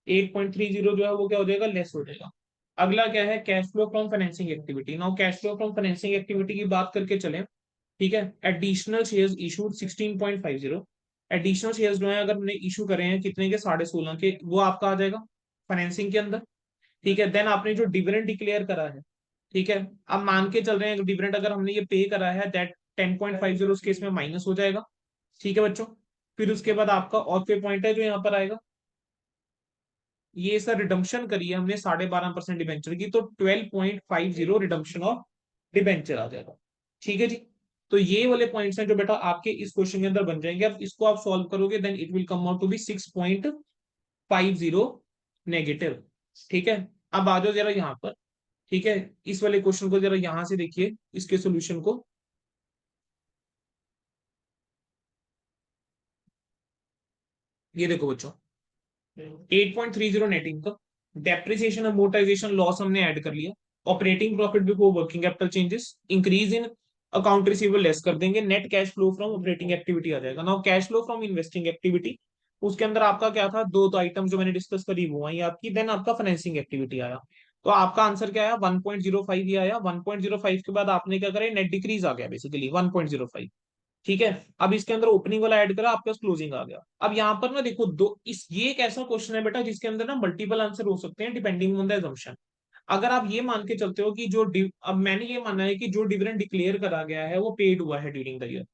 8.30 जो है वो क्या हो जाएगा, लेस हो जाएगा। अगला क्या है, cash flow from financing activity. Now cash flow from financing activity की बात करके चले। ठीक है, additional shares issued 16.50। Additional shares जो है अगर हमने इशू करे हैं कितने के, 16.5 के, वो आपका आ जाएगा फाइनेंसिंग के अंदर। ठीक है, देन आपने जो डिविडेंड डिक्लेयर करा है, ठीक है, अब मान के चल रहे हैं डिविडेंड अगर हमने ये पे करा है, दैट 10.50 उस केस में माइनस हो जाएगा। ठीक है बच्चों, फिर उसके बाद आपका और पे पॉइंट है जो यहाँ पर आएगा, ये सर रिडम्पशन करी है हमने 12.5% डिबेंचर की, तो 12.50 रिडम्पशन ऑफ डिबेंचर आ जाएगा। ठीक है जी, तो ये वाले पॉइंट्स हैं जो बेटा आपके इस क्वेश्चन के अंदर बन जाएंगे। अब इसको आप सॉल्व करोगे then it will come out to be 6.50 negative. ठीक है, अब आ जाओ जरा यहाँ पर। ठीक है, इस वाले क्वेश्चन को जरा यहां से देखिए, इसके सॉल्यूशन को। ये देखो बच्चों, 8.30 net income, depreciation amortisation loss हमने ऐड कर लिया, operating profit before working capital changes, increase in account receivable less कर देंगे, net cash flow from operating activity आ जाएगा। Now cash flow from investing activity, उसके अंदर आपका क्या था, दो तो आइटम जो मैंने डिस्कस करी वो आई आपकी, देन आपका फाइनेंसिंग एक्टिविटी आया। तो आपका आंसर क्या आया, 1.05 ही आया। 1.05 के बाद आपने क्या करा, नेट डिक्रीज आ गया बेसिकली 1.05। ठीक है, अब इसके अंदर ओपनिंग वाला ऐड करा, आपके पास क्लोजिंग आ गया। अब यहाँ पर ना देखो दो इस ये एक ऐसा क्वेश्चन है बेटा जिसके अंदर ना मल्टीपल आंसर हो सकते हैं डिपेंडिंग ऑन द assumption। अगर आप ये मान के चलते हो कि अब मैंने ये माना है कि जो डिविडेंड डिक्लेयर करा गया है वो पेड हुआ है ड्यूरिंग द ईयर।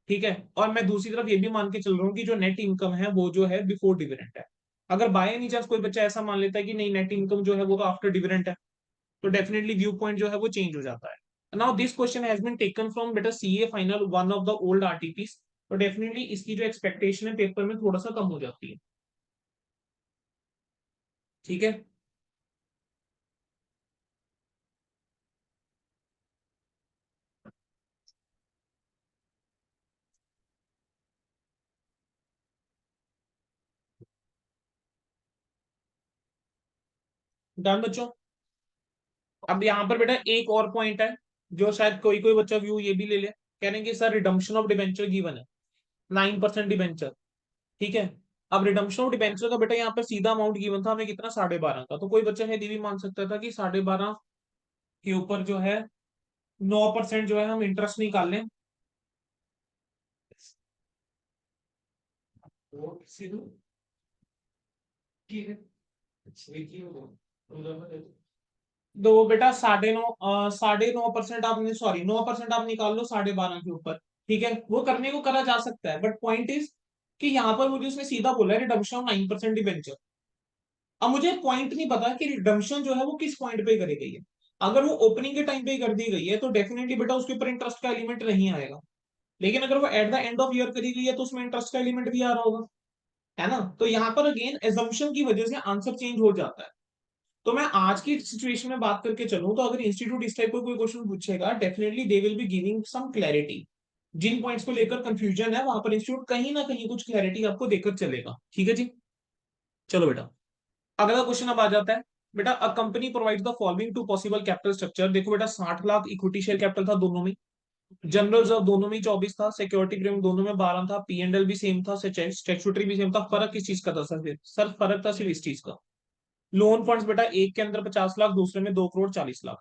ठीक है, और मैं दूसरी तरफ ये भी मान के चल रहा हूँ कि जो नेट इनकम है वो जो है बिफोर डिविडेंड है। अगर बाय एनी चांस कोई बच्चा ऐसा मान लेता है कि नहीं नेट इनकम जो है वो तो आफ्टर डिविडेंड है, तो डेफिनेटली व्यू पॉइंट जो है वो चेंज हो जाता है। Now this question has been taken from बेटा CA final one of the old RTPs, तो डेफिनेटली इसकी जो एक्सपेक्टेशन है पेपर में थोड़ा सा कम हो जाती है। ठीक है, डन बच्चों। अब यहाँ पर बेटा एक और पॉइंट है जो शायद कोई कोई बच्चा व्यू ये भी ले ले, कह रहे हैं कि sir redemption of debenture given है 9% डिबेंचर। ठीक है, अब रिडम्पशन ऑफ डिबेंचर का बेटा यहाँ पर सीधा अमाउंट गिवन था हमें कितना, 12.5 का, तो कोई बच्चा है ये भी मान सकता था कि 12.5 के ऊपर जो है 9% जो है हम इंटरेस्ट निकाल लें। तो बेटा 9.5% आप, सॉरी 9% आप निकाल लो 12.5 के ऊपर। ठीक है, वो करने को करा जा सकता है, बट पॉइंट इज कि यहाँ पर मुझे उसने सीधा बोला है रिडम्पशन ऑफ 9% डिबेंचर। अब मुझे पॉइंट नहीं पता कि रिडम्पशन जो है वो किस पॉइंट पे करी गई है। अगर वो ओपनिंग के टाइम पे कर दी गई है तो डेफिनेटली बेटा उसके ऊपर इंटरेस्ट का एलिमेंट नहीं आएगा। लेकिन अगर वो at the end of year करी गई है तो उसमें इंटरेस्ट का एलिमेंट भी आ रहा होगा, है ना। तो यहाँ पर अगेन एजम्पशन की वजह से आंसर चेंज हो जाता है। तो मैं आज की सिचुएशन में बात करके चलूं तो अगर इंस्टीट्यूट इस टाइप का कोई क्वेश्चन पूछेगा definitely they will be giving some clarity. जिन पॉइंट्स को लेकर कंफ्यूजन है वहां पर इंस्टीट्यूट कहीं ना कहीं कुछ क्लैरिटी आपको देकर चलेगा। ठीक है जी, चलो बेटा अगला क्वेश्चन अब आ जाता है। बेटा a company provides the following two possible capital structure. देखो बेटा 60 लाख इक्विटी शेयर कैपिटल था दोनों में, जनरल रिजर्व दोनों में 24 था, सिक्योरिटी प्रीमियम दोनों में 12 था, पी एंड एल भी सेम था, स्टैट्यूटरी भी सेम था। फर्क किस चीज का था सर फर्क था सिर्फ इस चीज का, लोन फंड्स बेटा एक के अंदर 50 लाख, दूसरे में 2 करोड़ 40 लाख।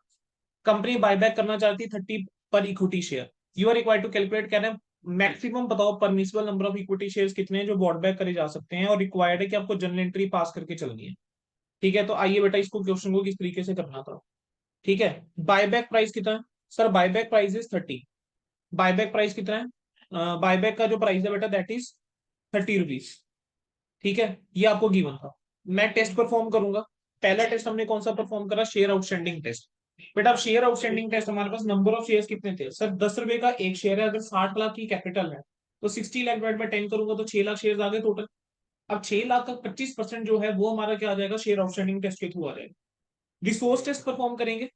कंपनी बायबैक करना चाहती 30 पर equity share. You are required to calculate, कह रहे हैं मैक्सिमम बताओ permissible number of equity shares कितने हैं जो बॉट बैक करे जा सकते हैं, और रिक्वायर्ड है कि आपको जर्नल एंट्री पास करके चलनी है। ठीक है, तो आइए बेटा इसको क्वेश्चन को किस तरीके से करना था। ठीक है, बायबैक प्राइस कितना है, sir buyback price is 30। Buyback price कितना है, बायबैक का जो प्राइस है बेटा दैट इज 30 रुपीज। ठीक है, ये आपको गिवन था। मैं टेस्ट परफॉर्म करूंगा। पहला टेस्ट हमने कौन सा परफॉर्म करा, शेयर आउटस्टैंडिंग टेस्ट। बेटा अब शेयर आउटस्टैंडिंग टेस्ट हमारे पास नंबर ऑफ शेयर्स कितने थे, सर 10 रुपए का एक शेयर है, अगर 60 लाख की कैपिटल है तो 60 लाख डिवाइड बाय 10 करूंगा तो 6 लाख शेयर आ गए टोटल। अब 6 लाख का 25% जो है वो हमारा क्या आ जाएगा, शेयर आउटस्टैंडिंग टेस्ट के थ्रू आ जाएगा। रिसोर्स टेस्ट परफॉर्म करेंगे।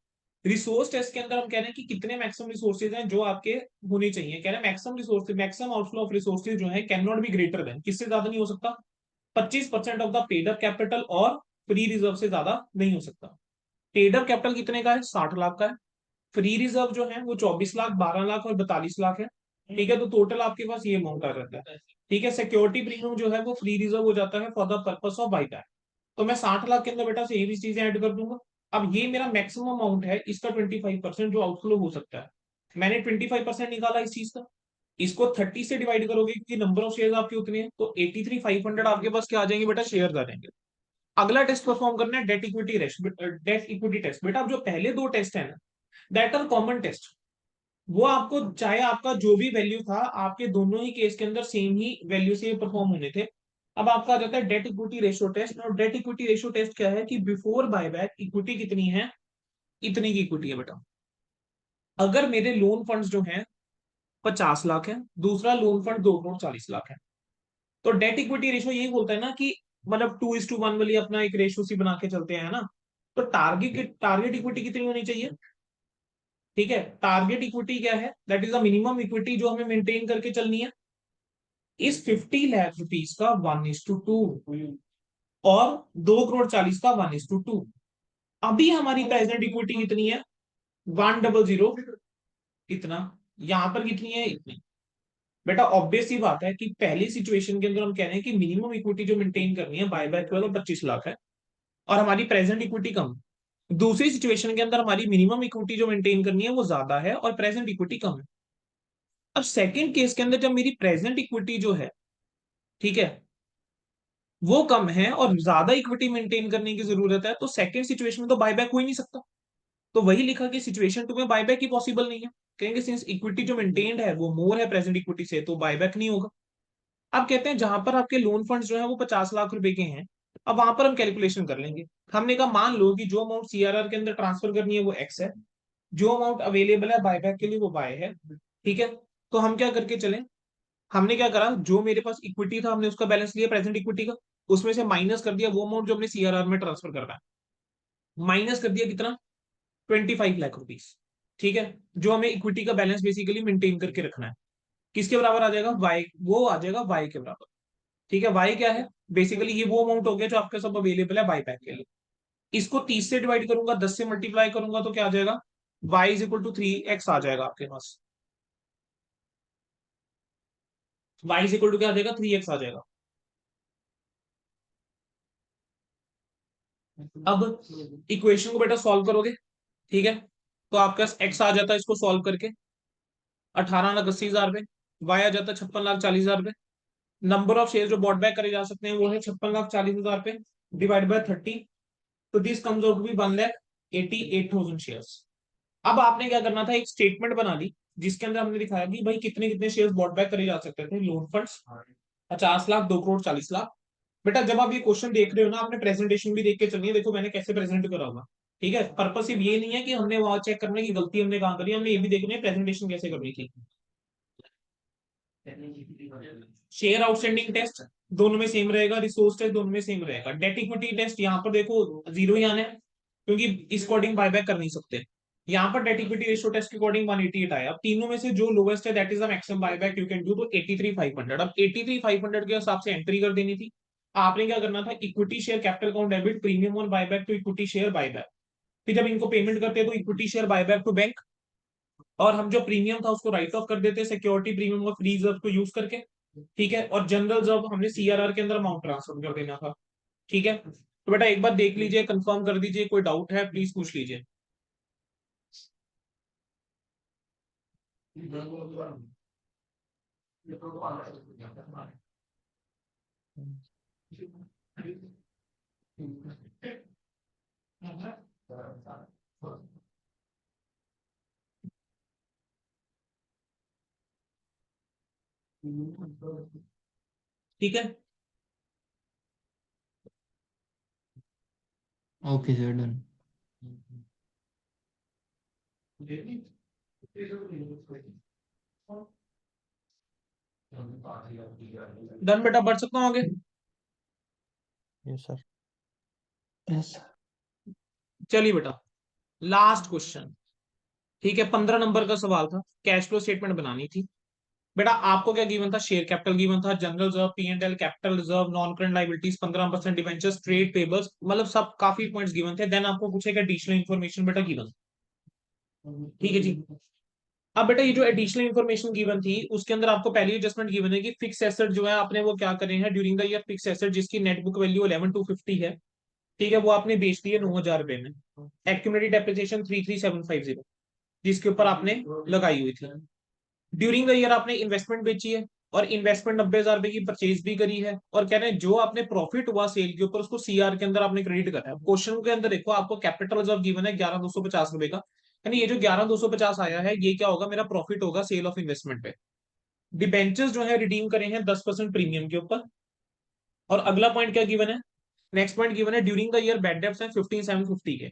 रिसोर्स टेस्ट के अंदर हम कह रहे हैं कि कितने मैक्सिमम रिसोर्सेज हैं जो आपके होने चाहिए, कह रहे हैं maximum resources, maximum outflow of resources जो है can not be greater than, किससे ज्यादा नहीं हो सकता, 25% of the paid up capital और फ्री रिजर्व से ज्यादा नहीं हो सकता। ट्रेडर कैपिटल कितने का है? 60 लाख का है। फ्री रिजर्व जो है वो 24 लाख, 12 लाख और 42 लाख है। ठीक है, तो टोटल आपके पास ये अमाउंट आ जाता है। ठीक है, सिक्योरिटी प्रीमियम जो है वो फ्री रिजर्व हो जाता है for the purpose of buyback. तो मैं 60 लाख के अंदर बेटा से ये भी चीजें ऐड कर दूंगा। अब ये मेरा मैक्सिमम अमाउंट है, इसका 25% जो आउटफ्लो हो सकता है। मैंने 25% निकाला इस चीज का। इसको 30 से डिवाइड करोगे क्योंकि नंबर ऑफ शेयर आपके उतने हैं, तो 83,500 आपके पास क्या आ जाएंगे बेटा? शेयर आ जाएंगे। अगला टेस्ट परफॉर्म करना है, debt equity test, debt equity test. बेटा अब जो पहले दो टेस्ट है ना, दैट आर कॉमन टेस्ट। वो आपको चाहे आपका जो भी वैल्यू था, आपके दोनों ही केस के अंदर सेम ही वैल्यू से परफॉर्म होने थे। अब आपका आ जाता है डेट इक्विटी रेशियो टेस्ट। और डेट इक्विटी रेशियो टेस्ट क्या है कि बिफोर बायबैक इक्विटी कितनी है? इतनी की इक्विटी है बेटा। अगर मेरे लोन फंड्स जो हैं 50 लाख है, दूसरा लोन फंड 2 करोड़ 40 लाख है, तो डेट इक्विटी रेशियो यही बोलता है ना कि मतलब 2:1 वाली अपना एक रेशियो सी बना के चलते हैं ना। तो टारगेट इक्विटी कितनी होनी चाहिए? ठीक है, टारगेट इक्विटी क्या है? That is the minimum equity जो हमें मेंटेन करके चलनी है। इस 50 लाख रुपीज का 1:2 और 2 करोड़ 40 का 1:2। अभी हमारी प्रेजेंट इक्विटी कितनी है? 100। इतना। यहां पर कितनी है? इतनी। बेटा ऑब्वियस ही बात है कि पहली सिचुएशन के अंदर हम कह रहे हैं कि मिनिमम इक्विटी जो मेंटेन करनी है बायबैक वाला 25 लाख है, और हमारी प्रेजेंट इक्विटी कम। दूसरी सिचुएशन के अंदर हमारी मिनिमम इक्विटी जो मेंटेन करनी है वो ज्यादा है और प्रेजेंट इक्विटी कम है। अब सेकंड केस के अंदर जब मेरी प्रेजेंट इक्विटी जो है, ठीक है, वो कम है और ज्यादा इक्विटी मेंटेन करने की जरूरत है, तो सेकंड सिचुएशन में तो बायबैक हो ही नहीं सकता। तो वही लिखा कि सिचुएशन टू में बायबैक ही पॉसिबल नहीं है। कहेंगे सिंस इक्विटी जो मेंटेन्ड है वो मोर है प्रेजेंट इक्विटी से, तो बायबैक नहीं होगा। अब कहते हैं जहां पर आपके लोन फंड्स जो है वो 50 लाख रुपए के हैं, अब वहां पर हम कैलकुलेशन कर लेंगे। हमने कहा मान लो कि जो अमाउंट सीआरआर के अंदर ट्रांसफर करनी है वो एक्स है, जो अमाउंट अवेलेबल है बायबैक के लिए वो वाई है। ठीक है, तो हम क्या करके चलें? हमने क्या करा, जो मेरे पास इक्विटी था हमने उसका बैलेंस लिया प्रेजेंट इक्विटी का, उसमें से माइनस कर दिया वो अमाउंट जो हमने सीआरआर में ट्रांसफर करना है। माइनस कर दिया कितना? 25 लाख रुपीज। ठीक है, जो हमें इक्विटी का बैलेंस बेसिकली मेंटेन करके रखना है। किसके बराबर आ जाएगा? वाई, वो आ जाएगा वाई के बराबर। ठीक है, वाई क्या है? बेसिकली ये वो अमाउंट हो गया जो आपके सब अवेलेबल है बाईबैक के लिए। इसको 30 से डिवाइड करूंगा, 10 से मल्टीप्लाई करूंगा तो क्या आ जाएगा? y = 3x आ जाएगा आपके पास। y = क्या आ जाएगा? 3x आ जाएगा। अब इक्वेशन को बेटा सॉल्व करोगे, ठीक है, तो आपके पास x आ जाता है इसको सॉल्व करके 18,80,000 रुपए, y आ जाता है 56,40,000 रुपए। नंबर ऑफ शेयर जो बॉट बैक करे जा सकते हैं वो है 56,40,000 रुपए डिवाइड बाय 30। तो this comes out to be 1,88,000 shares. अब आपने क्या करना था, एक स्टेटमेंट बना ली जिसके अंदर हमने दिखाया कि भाई कितने कितने शेयर्स बॉट बैक करे जा सकते थे लोन फंड्स। 50 लाख, 2 करोड़ 40 लाख। बेटा जब आप ये क्वेश्चन देख रहे हो ना, आपने प्रेजेंटेशन भी देख के चलिए, देखो मैंने कैसे प्रेजेंट करा होगा। ठीक है, पर्पस सिर्फ ये नहीं है कि हमने वहां चेक करने की गलती हमने कहाँ करी, हमने ये भी देखना है प्रेजेंटेशन कैसे करनी थी। शेयर आउटस्टैंडिंग टेस्ट दोनों में सेम रहेगा, रिसोर्स टेस्ट दोनों में सेम रहेगा। डेट इक्विटी टेस्ट यहाँ पर देखो जीरो ही आना है क्योंकि इस अकॉर्डिंग बायबैक कर नहीं सकते। यहाँ पर डेट इक्विटी रेशियो टेस्ट के अकॉर्डिंग 188 आया। अब तीनों में से जो लोवेस्ट है that is the maximum buyback you can do, तो 83,500। अब 83,500 के हिसाब से एंट्री कर देनी थी। आपने क्या करना था, equity share capital account debit premium on buyback to equity share buyback. फिर जब इनको पेमेंट करते हैं तो equity share buyback to bank, और हम जो प्रीमियम था उसको राइट ऑफ कर देते सिक्योरिटी प्रीमियम और फ्री रिजर्व को यूज करके। ठीक है, और जनरल जब हमने सीआरआर के अंदर अमाउंट ट्रांसफर कर देना था। ठीक है, तो बेटा एक बार देख लीजिए, कंफर्म कर दीजिए, कोई डाउट है प्लीज पूछ लीजिए। ठीक है, ओके सर, डन। डन बेटा, बढ़ सकता हूँ आगे? Yes sir. यस। चलिए बेटा, लास्ट क्वेश्चन। ठीक है, 15 नंबर का सवाल था, कैश फ्लो स्टेटमेंट बनानी थी। बेटा आपको क्या गिवन था, शेयर कैपिटल गिवन था, general reserve, P&L, capital reserve, non current liabilities 15% debentures, trade payables, मतलब सब काफी पॉइंट्स गिवन थे। देन आपको पूछेगा एडिशनल इन्फॉर्मेशन बेटा गिवन, ठीक है जी। अब बेटा ये जो एडिशनल इन्फॉर्मेशन गिवन थी उसके अंदर आपको पहली एडजस्टमेंट गिवन है कि फिक्स एसेट जो है आपने वो क्या करे हैं during the year, fix asset जिसकी नेट बुक वैल्यू 11,250 है, ठीक है, वो आपने बेच दी है 9,000 रुपए में। एक्यूमुलेटेड डेप्रिसिएशन 33,750 जिसके ऊपर आपने लगाई हुई थी। ड्यूरिंग द ईयर आपने इन्वेस्टमेंट बेची है और इन्वेस्टमेंट 90,000 रुपए की परचेज भी करी है, और कह रहे हैं जो आपने प्रॉफिट हुआ सेल के ऊपर उसको सीआर के अंदर आपने क्रेडिट करा है। क्वेश्चन के अंदर देखो आपको कैपिटल रिजर्व गिवन है 11,250 रुपए का, यानी ये जो 11,250 आया है ये क्या होगा, मेरा प्रॉफिट होगा सेल ऑफ इन्वेस्टमेंट पे। डिबेंचर्स जो है रिडीम करे हैं 10% प्रीमियम के ऊपर। और अगला पॉइंट क्या गिवन है, नेक्स्ट पॉइंट गिवन है during the year bad debts हैं 15,750 के,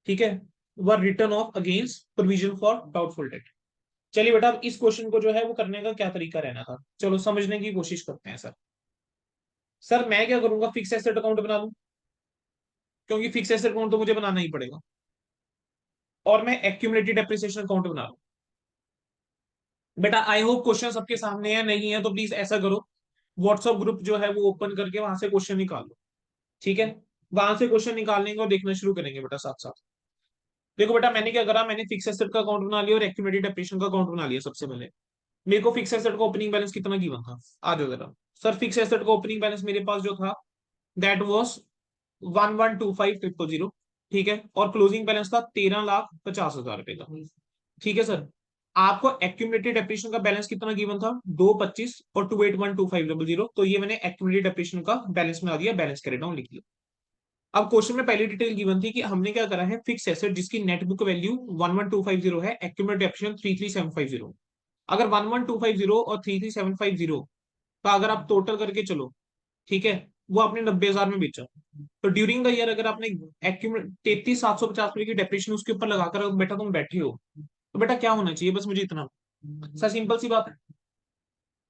ठीक है, were written off against provision for doubtful debt. चलिए बेटा अब इस क्वेश्चन को जो है वो करने का क्या तरीका रहना था, चलो समझने की कोशिश करते हैं। सर मैं क्या करूंगा, फिक्स एसेट अकाउंट बना लूं, क्योंकि फिक्स एसेट अकाउंट तो मुझे बनाना ही पड़ेगा, और मैं एक्यूमुलेटेड डेप्रिसिएशन अकाउंट बना लूं। बेटा आई होप क्वेश्चन सबके सामने है, नहीं है तो प्लीज ऐसा करो, व्हाट्सअप ग्रुप जो है वो ओपन करके वहां से क्वेश्चन निकाल लो, ठीक है। वहां से क्वेश्चन निकालने और देखना शुरू करेंगे बेटा साथ साथ। देखो बेटा मैंने क्या करा, मैंने फिक्स एसेट का अकाउंट बना लिया और एक्यूमुलेटेड डेप्रिसिएशन का अकाउंट बना लिया। सबसे पहले मेरे को फिक्स एसेट का ओपनिंग बैलेंस कितना गिवन था, आ जाओ जरा। सर फिक्स एसेट का ओपनिंग बैलेंस मेरे पास जो था दैट वाज 1125,000, ठीक है, और क्लोजिंग बैलेंस था 13,50,000 रुपए का, ठीक है सर। आपको एक्यूमुलेटेड डेप्रिसिएशन का बैलेंस कितना गिवन था, 225 और 2812500, तो ये मैंने एक्यूमुलेटेड डेप्रिसिएशन का बैलेंस में आ दिया, बैलेंस करे डाउन लिख लिया। अब क्वेश्चन में पहली डिटेल गिवन थी कि हमने क्या करा है, फिक्स एसेट जिसकी नेट बुक वैल्यू 11,250 है, एक्यूमुलेटेड डेप्रिसिएशन 33,750। अगर 11,250 और 33,750 का अगर आप टोटल करके चलो, ठीक है, वो आपने 90,000 में बेचा, तो ड्यूरिंग द ईयर अगर आपने 33,750 रुपए की डेप्रिसिएशन उसके ऊपर लगाकर बेटा तुम बैठे हो, तो बेटा क्या होना चाहिए, बस मुझे इतना। सर सिंपल सी बात है,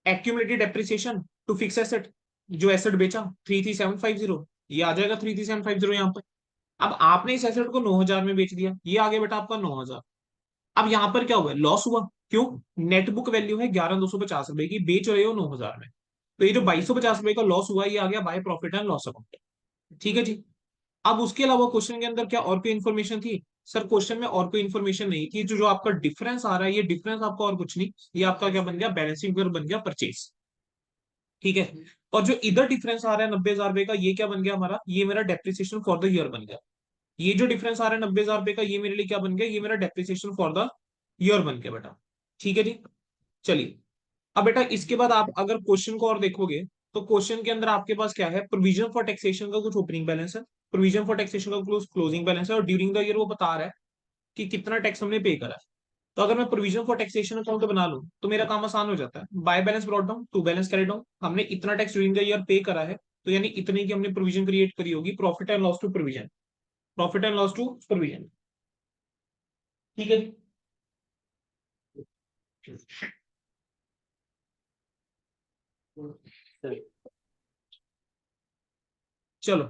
accumulated depreciation to fix asset, जो एसेट बेचा 33,750, ये आ जाएगा 33,750 यहाँ पर। अब आपने इस एसेट को 9,000 में बेच दिया, ये आ गया बेटा आपका 9,000। अब यहाँ पर क्या हुआ, लॉस हुआ, क्यों, नेट बुक वैल्यू है 11,250 रुपए की, बेच रहे हो 9,000 में, तो ये जो 2,250 रुपए का लॉस हुआ ये आ गया by profit and loss account, ठीक है जी। अब उसके अलावा क्वेश्चन के अंदर क्या और कोई इन्फॉर्मेशन थी, सर क्वेश्चन में और कोई इन्फॉर्मेशन नहीं थी, जो आपका डिफरेंस आ रहा है ये डिफरेंस आपका और कुछ नहीं, ये आपका क्या बन गया, बैलेंसिंग फिगर बन गया परचेज, ठीक है। और जो इधर डिफरेंस आ रहा है 90,000 रुपए का, ये क्या बन गया हमारा, ये मेरा डेप्रिसिएशन फॉर द ईयर बन गया। ये जो डिफरेंस आ रहा है 90,000 रुपए का, ये मेरे लिए क्या बन गया, ये मेरा डेप्रिसिएशन फॉर द ईयर बन गया बेटा, ठीक है जी। चलिए अब बेटा इसके बाद आप अगर क्वेश्चन को और देखोगे, तो क्वेश्चन के अंदर आपके पास क्या है, प्रोविजन फॉर टैक्सेशन का कुछ ओपनिंग बैलेंस है, प्रोविजन फॉर टैक्सेशन का कुछ क्लोजिंग बैलेंस है, और ड्यूरिंग द ईयर वो बता रहा है कि कितना टैक्स हमने पे करा है। तो अगर मैं प्रोविजन फॉर टैक्सेशन अकाउंट बना लूं तो मेरा काम आसान हो जाता है, by balance brought down to balance carry down, हमने इतना टैक्स ड्यूरिंग द ईयर पे करा है, तो यानी इतने की हमने प्रोविजन क्रिएट करी होगी, profit and loss to provision, profit and loss to provision, ठीक है जी। चलो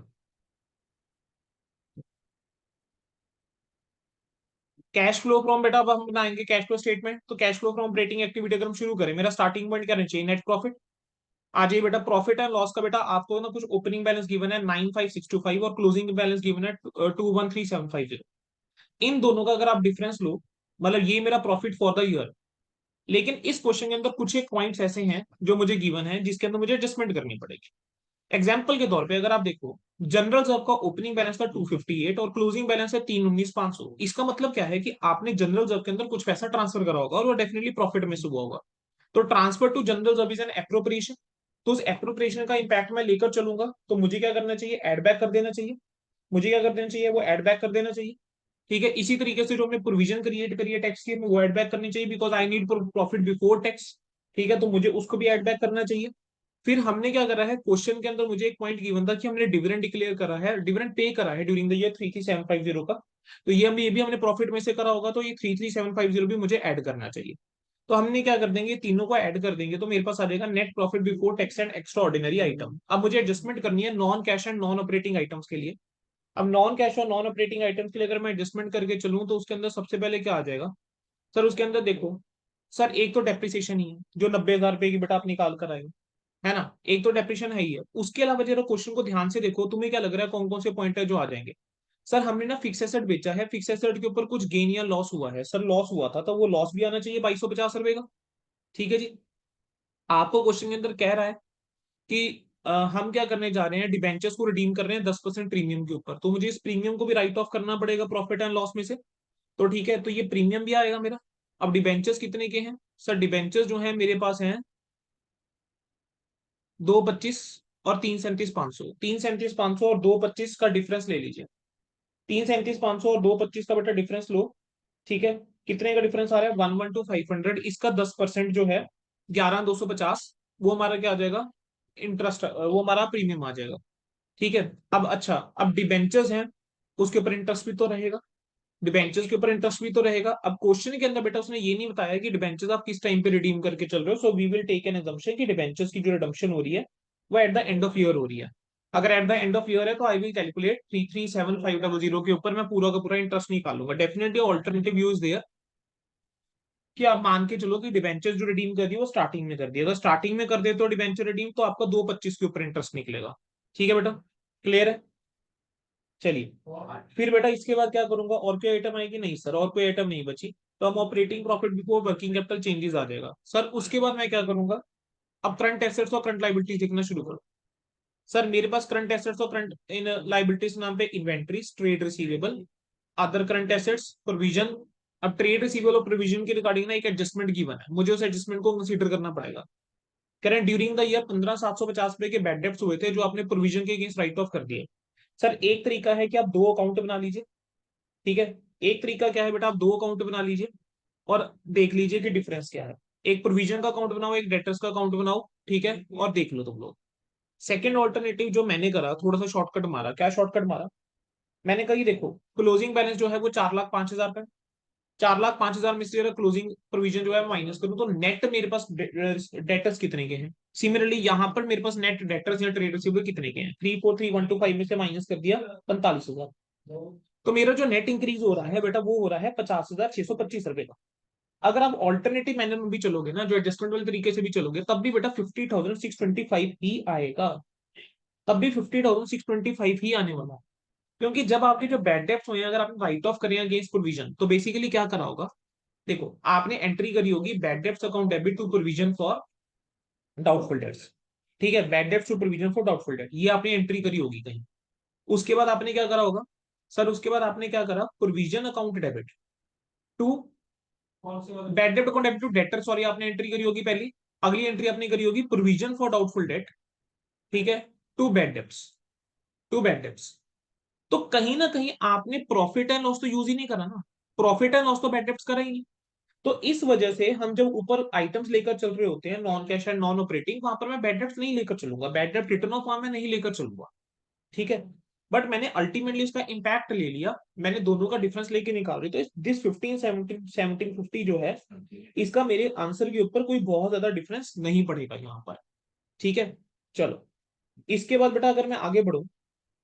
कैश फ्लो फ्रॉम, बेटा अब हम बनाएंगे कैश फ्लो स्टेटमेंट, तो cash flow from operating activity अगर हम शुरू करें, मेरा स्टार्टिंग पॉइंट क्या रहना चाहिए, नेट प्रॉफिट। आ जाइए बेटा, प्रॉफिट एंड लॉस का बेटा आपको ना कुछ ओपनिंग बैलेंस गिवन है 9,562,500 और क्लोजिंग बैलेंस गिवन है 213,750। इन दोनों का अगर आप डिफरेंस लो, मतलब ये मेरा प्रॉफिट फॉर द ईयर, लेकिन इस क्वेश्चन के अंदर कुछ एक पॉइंट्स ऐसे हैं जो मुझे गिवन है जिसके अंदर मुझे एडजस्टमेंट करनी पड़ेगी। एग्जाम्पल के तौर पे अगर आप देखो, जनरल जॉब का ओपनिंग बैलेंस था 258 और क्लोजिंग बैलेंस है 319,500, इसका मतलब क्या है कि आपने जनरल जॉब के अंदर कुछ पैसा ट्रांसफर करा होगा और वो डेफिनेटली प्रॉफिट में से हुआ होगा। तो transfer to general job is an appropriation, तो उस एप्रोप्रिएशन का इंपैक्ट मैं लेकर चलूंगा, तो मुझे क्या करना चाहिए, एड बैक कर देना चाहिए, मुझे क्या कर देना चाहिए, वो एड बैक कर देना चाहिए, ठीक है। इसी तरीके से जो हमने प्रोविजन क्रिएट करी है टैक्स की, वो एड बैक करनी चाहिए, because I need profit before tax, ठीक है, तो मुझे उसको भी एड बैक करना चाहिए। फिर हमने क्या करा है, क्वेश्चन के अंदर मुझे एक पॉइंट गिवन था कि हमने डिविडेंड डिक्लेयर करा है, डिविडेंड पे करा है ड्यूरिंग द ईयर 33,750 का, तो ये भी हमने प्रॉफिट में से करा होगा, तो ये 33,750 भी मुझे ऐड करना चाहिए। तो हमने क्या कर देंगे, तीनों को ऐड कर देंगे, तो मेरे पास आ जाएगा net profit before tax and extra ordinary item. अब मुझे एडजस्टमेंट करनी है non cash and non operating items के लिए। अब नॉन कैश और नॉन ऑपरेटिंग आइटम्स के लिए अगर मैं एडजस्टमेंट करके चलूं, तो उसके अंदर सबसे पहले क्या आ जाएगा, सर उसके अंदर देखो सर एक तो डेप्रिसिएशन ही है जो 90,000 रुपए की बेटा आप निकाल कर आए हो, है ना, एक तो डेप्रिसिएशन है ही है। उसके अलावा जरा क्वेश्चन को ध्यान से देखो, तुम्हें क्या लग रहा है कौन कौन से पॉइंट है जो आ जाएंगे। सर हमने ना फिक्स एसेट बेचा है, फिक्स एसेट के ऊपर कुछ गेन या लॉस हुआ है, सर लॉस हुआ था तो वो लॉस भी आना चाहिए 2250 रुपए का। ठीक है जी। आपको क्वेश्चन के अंदर कह रहा है कि हम क्या करने जा रहे हैं, डिबेंचर्स को रिडीम कर रहे हैं 10% प्रीमियम के ऊपर, तो मुझे इस प्रीमियम को भी राइट ऑफ करना पड़ेगा प्रॉफिट एंड लॉस में से। तो ठीक है, तो ये प्रीमियम भी आएगा मेरा। अब डिबेंचर्स कितने के हैं, सर डिबेंचर्स जो है मेरे पास हैं 225 और 337,500, 337,500 और 225 का डिफरेंस ले लीजिए। 337,500 और 225 का बेटा डिफरेंस लो। ठीक है, कितने का डिफरेंस आ रहा है, 112,500, इसका 10% जो है 11,250, वो हमारा क्या आ जाएगा, इंटरेस्ट, वो हमारा प्रीमियम आ जाएगा। ठीक है। अब अच्छा, अब डिबेंचर्स हैं, उसके ऊपर इंटरेस्ट भी तो रहेगा, डिबेंचर्स के ऊपर इंटरेस्ट भी तो रहेगा। अब क्वेश्चन के अंदर बेटा उसने ये नहीं बताया कि डिबेंचर्स आप किस टाइम पे रिडीम करके चल रहे हो, so we will take an assumption कि डिबेंचर्स की जो रिडम्पशन हो रही है वो at the end of year हो रही है। अगर at the end of year है तो आई विल कैलकुलेट 337500 के ऊपर मैं पूरा का पूरा इंटरेस्ट निकालूंगा। डेफिनेटली ऑल्टरनेटिव यूज देयर कि आप मान के चलो कि डिबेंचर जो रिडीम कर दी वो स्टार्टिंग में कर दी, अगर स्टार्टिंग में कर दे तो डिबेंचर रिडीम तो आपका 225 के ऊपर इंटरेस्ट निकलेगा। ठीक है बेटा, क्लियर है। चलिए फिर बेटा इसके बाद क्या करूंगा, और कोई आइटम आएगी, नहीं सर और कोई आइटम नहीं बची, तो हम operating profit before working capital changes आ जाएगा। सर उसके बाद मैं क्या करूंगा, अब करंट एसेट्स और करंट लाइबिलिटीज देखना शुरू करो। सर मेरे पास करंट एसेट्स और करंट इन लाइबिलिटीज नाम पे inventories, trade receivable, other current assets, provision. अब ट्रेड रिसीवेबल और प्रोविजन के रिगार्डिंग ना एक एडजस्टमेंट गिवन है, मुझे उस एडजस्टमेंट को कंसीडर करना पड़ेगा। करेंट ड्यूरिंग द ईयर 15,750 रुपए के बैड डेब्ट्स हुए थे जो आपने प्रोविजन के अगेंस्ट राइट ऑफ कर दिए। सर एक तरीका है कि आप दो अकाउंट बना लीजिए। ठीक है, एक तरीका क्या है बेटा, आप दो अकाउंट बना लीजिए और देख लीजिए कि डिफरेंस क्या है। एक प्रोविजन का अकाउंट बनाओ, एक डेटर्स का अकाउंट बनाओ। ठीक है, और देख लो तुम लोग। सेकंड ऑल्टरनेटिव जो मैंने करा, थोड़ा सा शॉर्टकट मारा, क्या शॉर्टकट मारा, मैंने कहा देखो क्लोजिंग बैलेंस जो है वो 4,05,000 का है, 4,05,000 में से क्लोजिंग प्रोविजन जो है माइनस करूं तो नेट मेरे पास डेटर्स कितने के हैं। सिमिलरली यहाँ पर मेरे पास नेट डेटर्स या ट्रेड रिसीवेबल कितने के हैं, 343,125 में से माइनस कर दिया 45,000, तो मेरा जो नेट इंक्रीज हो रहा है बेटा वो हो रहा है 50,625 रुपए का। अगर आप ऑल्टरनेटिव मैनर में भी चलोगे ना, जो एडजस्टमेंट वाले तरीके से भी चलोगे, तब भी बेटा 50,625 ही आएगा, तब भी 50,625 ही आने वाला है। क्योंकि जब आपके जो बैड डेब्ट्स हुए हैं, अगर आपने राइट ऑफ करें अगेंस्ट प्रोविजन, तो बेसिकली क्या करा होगा, देखो आपने एंट्री करी होगी bad debts account debit to provision for doubtful debts. ठीक है, bad debts to provision for doubtful debt, ये आपने एंट्री करी होगी कहीं। उसके बाद आपने क्या करा होगा, सर उसके बाद आपने क्या करा, provision account debit to bad डेब्ट account debit to debtor, sorry आपने एंट्री करी होगी पहली। अगली एंट्री आपने करी होगी प्रोविजन फॉर डाउटफुल डेट, ठीक है, to bad debts, to bad debts. तो कहीं ना कहीं आपने प्रॉफिट एंड लॉस तो यूज ही नहीं करा ना, profit and loss to bad debts करा ही नहीं। तो इस वजह से हम जब ऊपर आइटम्स लेकर चल रहे होते हैं non cash and non operating, वहां पर मैं बैड डेब्ट्स नहीं लेकर चलूंगा, बैड डेब्ट रिटर्न ऑफ वहां मैं नहीं लेकर चलूंगा। ठीक है, बट मैंने अल्टीमेटली इसका इंपैक्ट ले लिया, मैंने दोनों का डिफरेंस लेके निकाल रही, तो दिस 15, 17, 50 जो है, इसका मेरे आंसर के ऊपर कोई बहुत ज्यादा डिफरेंस नहीं पड़ेगा यहाँ पर। ठीक है, चलो इसके बाद बेटा अगर मैं आगे बढ़ूं,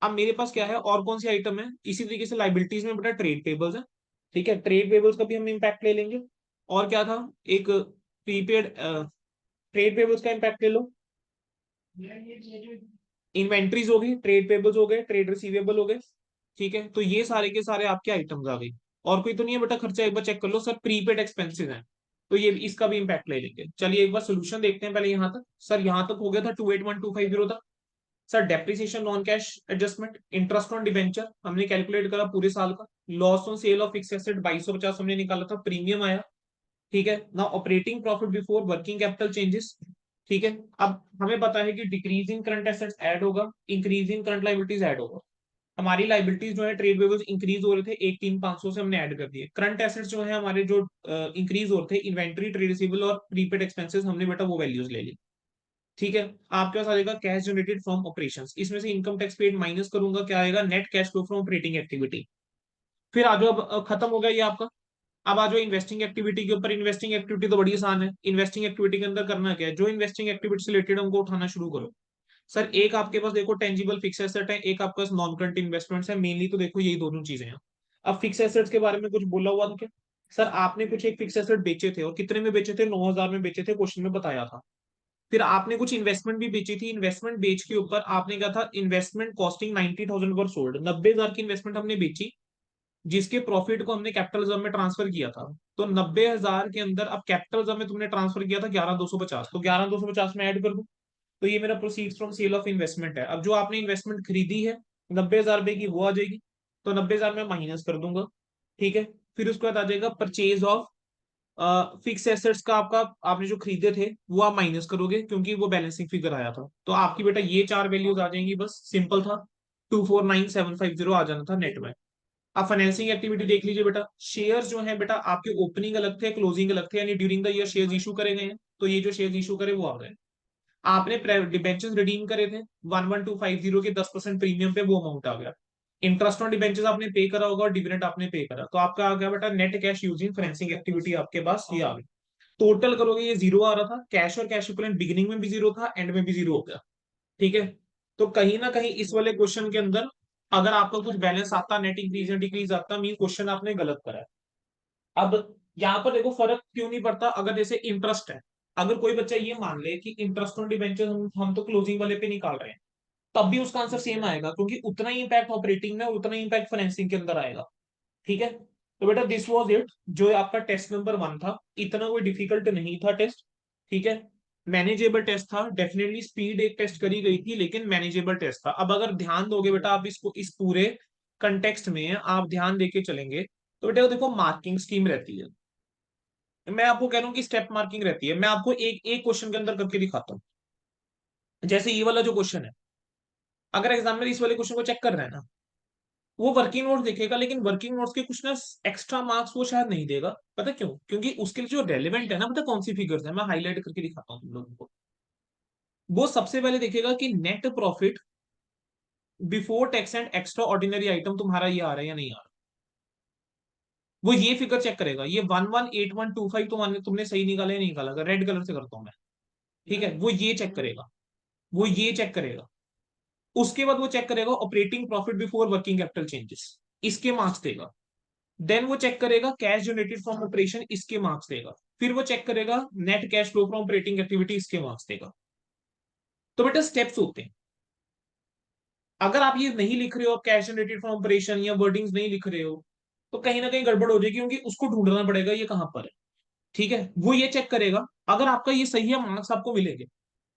अब मेरे पास क्या है, और कौन सी आइटम है, इसी तरीके से लाइबिलिटीज में बेटा ट्रेड पेबल्स है। ठीक है, ट्रेड पेबल्स का भी हम इम्पैक्ट ले लेंगे। और क्या था, एक प्रीपेड, ट्रेड पेबल्स का इम्पैक्ट ले लो, इन्वेंट्रीज हो गई, ट्रेड पेबल्स हो गए, ट्रेड रिसीवेबल हो गए। ठीक है, तो ये सारे के सारे आपके आइटम्स आ गए। और कोई तो नहीं है बेटा खर्चा, एक बार चेक कर लो, सर प्रीपेड एक्सपेंसेस हैं, तो ये इसका भी इम्पैक्ट ले लेंगे। चलिए एक बार सोल्यूशन देखते हैं पहले यहाँ तक। सर यहाँ तक हो गया था 281250 तक। Sir depreciation non cash adjustment, interest on debenture हमने कैलकुलेट करा पूरे साल का, loss on sale of fix asset 2250 हमने निकाला था, प्रीमियम आया। ठीक है ना, operating profit before working capital changes. ठीक है, अब हमें पता है कि डिक्रीजिंग करंट एसेट्स ऐड होगा, इंक्रीजिंग करंट लाइबिलिटीज ऐड होगा। हमारी लाइबिलिटीज जो है ट्रेड पेबल्स इंक्रीज हो रहे थे 13,500 से हमने ऐड कर दिए, करंट एसेट्स जो है हमारे जो इंक्रीज हो रहे थे, इन्वेंट्री, ट्रेड रिसीवेबल और प्रीपेड एक्सपेंसेस, हमने बेटा वो वैल्यूज ले ली। ठीक है, आपके पास आ जाएगा कैश जनरेटेड फ्रॉम ऑपरेशंस, इसमें से इनकम टैक्स पेड माइनस करूंगा, क्या आएगा, net cash flow from operating activity. फिर आ जाओ, अब खत्म हो गया ये आपका। अब आ जाओ इन्वेस्टिंग एक्टिविटी के ऊपर। इन्वेस्टिंग एक्टिविटी तो बड़ी आसान है, इन्वेस्टिंग एक्टिविटी के अंदर करना क्या है, जो इन्वेस्टिंग एक्टिविटी से रिलेटेड उनको उठाना शुरू करो। सर एक आपके पास देखो टेंजिबल फिक्स एसेट है, एक आपके पास नॉन करंट इन्वेस्टमेंट्स है, मेनली तो देखो यही दोनों चीजें हैं। अब फिक्स एसेट्स के बारे में कुछ बोला हुआ था क्या, सर आपने कुछ एक फिक्स एसेट बेचे थे, और कितने में बेचे थे? 9,000 में बेचे थे, क्वेश्चन में बताया था। फिर आपने कुछ इन्वेस्टमेंट भी बेची थी, इन्वेस्टमेंट बेच के ऊपर आपने कहा था इन्वेस्टमेंट कॉस्टिंग 90,000 पर सोल्ड, 90,000 की इन्वेस्टमेंट हमने बेची, जिसके प्रॉफिट को हमने कैपिटल रिजर्व में ट्रांसफर किया था। तो 90,000 के अंदर अब कैपिटल रिजर्व में तुमने ट्रांसफर किया था 11,250, तो 11,250 में ऐड कर दूं, तो ये मेरा proceeds from sale of investment है। अब जो आपने इन्वेस्टमेंट खरीदी है 90,000 रुपए की, वो आ जाएगी, तो 90,000 में माइनस कर दूंगा। ठीक है, फिर उसके बाद आ जाएगा परचेज ऑफ फिक्स एसेट्स का, आपका आपने जो खरीदे थे वो आप माइनस करोगे, क्योंकि वो बैलेंसिंग फिगर आया था। तो आपकी बेटा ये चार वैल्यूज आ जाएंगी, बस सिंपल था। 249750 आ जाना था नेट में। आप फाइनेंसिंग एक्टिविटी देख लीजिए बेटा, शेयर्स जो है बेटा आपके ओपनिंग अलग थे, क्लोजिंग अलग थे, यानी during the year shares issue करे गए हैं, तो ये जो शेयर्स इशू करे वो आ गए। आपने डिबेंचर्स रिडीम करे थे 11250 के 10% प्रीमियम पे, वो अमाउंट आ गया। इंटरेस्ट ऑन डिबेंचर्स आपने पे करा होगा, और डिविडेंड आपने पे करा, तो आपका आ गया बेटा net cash using financing activity, आपके पास ये आ गई। टोटल करोगे ये जीरो आ रहा था, कैश और कैश इक्विवेलेंट बिगिनिंग में भी जीरो था, एंड में भी जीरो हो गया। ठीक है, तो कहीं ना कहीं इस वाले क्वेश्चन के अंदर अगर आपका कुछ बैलेंस आता, नेट इंक्रीज या डिक्रीज आता, मीन क्वेश्चन आपने गलत करा है। अब यहाँ पर देखो फर्क क्यों नहीं पड़ता, अगर जैसे इंटरेस्ट है, अगर कोई बच्चा ये मान ले कि इंटरेस्ट ऑन डिबेंचर हम तो क्लोजिंग वाले पे निकाल रहे हैं, तब भी उसका आंसर सेम आएगा, क्योंकि उतना ही इंपैक्ट ऑपरेटिंग में, उतना ही इंपैक्ट फाइनेंसिंग के अंदर आएगा। ठीक है, तो बेटा दिस वाज इट, जो आपका टेस्ट नंबर 1 था। इतना कोई डिफिकल्ट नहीं था टेस्ट। ठीक है, मैनेजेबल टेस्ट था, डेफिनेटली स्पीड एक टेस्ट करी गई थी, लेकिन मैनेजेबल टेस्ट था। अब अगर ध्यान दोगे बेटा आप इसको, इस पूरे कंटेक्स्ट में आप ध्यान देके चलेंगे, तो बेटा देखो मार्किंग स्कीम रहती है। मैं आपको कह रहा हूँ कि स्टेप मार्किंग रहती है। मैं आपको एक एक क्वेश्चन के अंदर करके दिखाता हूँ। जैसे ये वाला जो क्वेश्चन है, अगर एग्जामिनर इस वाले क्वेश्चन को चेक कर रहा है ना, वो वर्किंग नोट्स देखेगा, लेकिन वर्किंग नोट्स के कुछ ना एक्स्ट्रा मार्क्स वो शायद नहीं देगा। पता क्यों? क्योंकि उसके लिए जो रेलेवेंट है ना, पता कौन सी फिगर्स है, मैं हाईलाइट करके दिखाता हूँ तुम लोगों को। वो सबसे पहले देखेगा कि net profit before tax and extra ordinary item तुम्हारा ये आ रहा है या नहीं आ रहा। वो ये फिगर चेक करेगा, ये 118125 तुमने सही निकाला या नहीं निकाला, अगर रेड कलर से करता हूं मैं। ठीक है, वो ये चेक करेगा, वो ये चेक करेगा। उसके बाद वो चेक करेगा operating profit before working capital changes, इसके मार्क्स देगा। देन वो चेक करेगा कैश जनरेटेड फ्रॉम ऑपरेशन, इसके मार्क्स देगा। फिर वो चेक करेगा net cash flow from operating activity, इसके मार्क्स देगा। तो बेटा स्टेप्स होते हैं। अगर आप ये नहीं लिख रहे हो, कैश जनरेटेड फ्रॉम ऑपरेशन या वर्डिंग्स नहीं लिख रहे हो, तो कहीं ना कहीं गड़बड़ हो जाएगी, क्योंकि उसको ढूंढना पड़ेगा ये कहां पर है। ठीक है, वो ये चेक करेगा, अगर आपका ये सही है मार्क्स आपको मिलेंगे।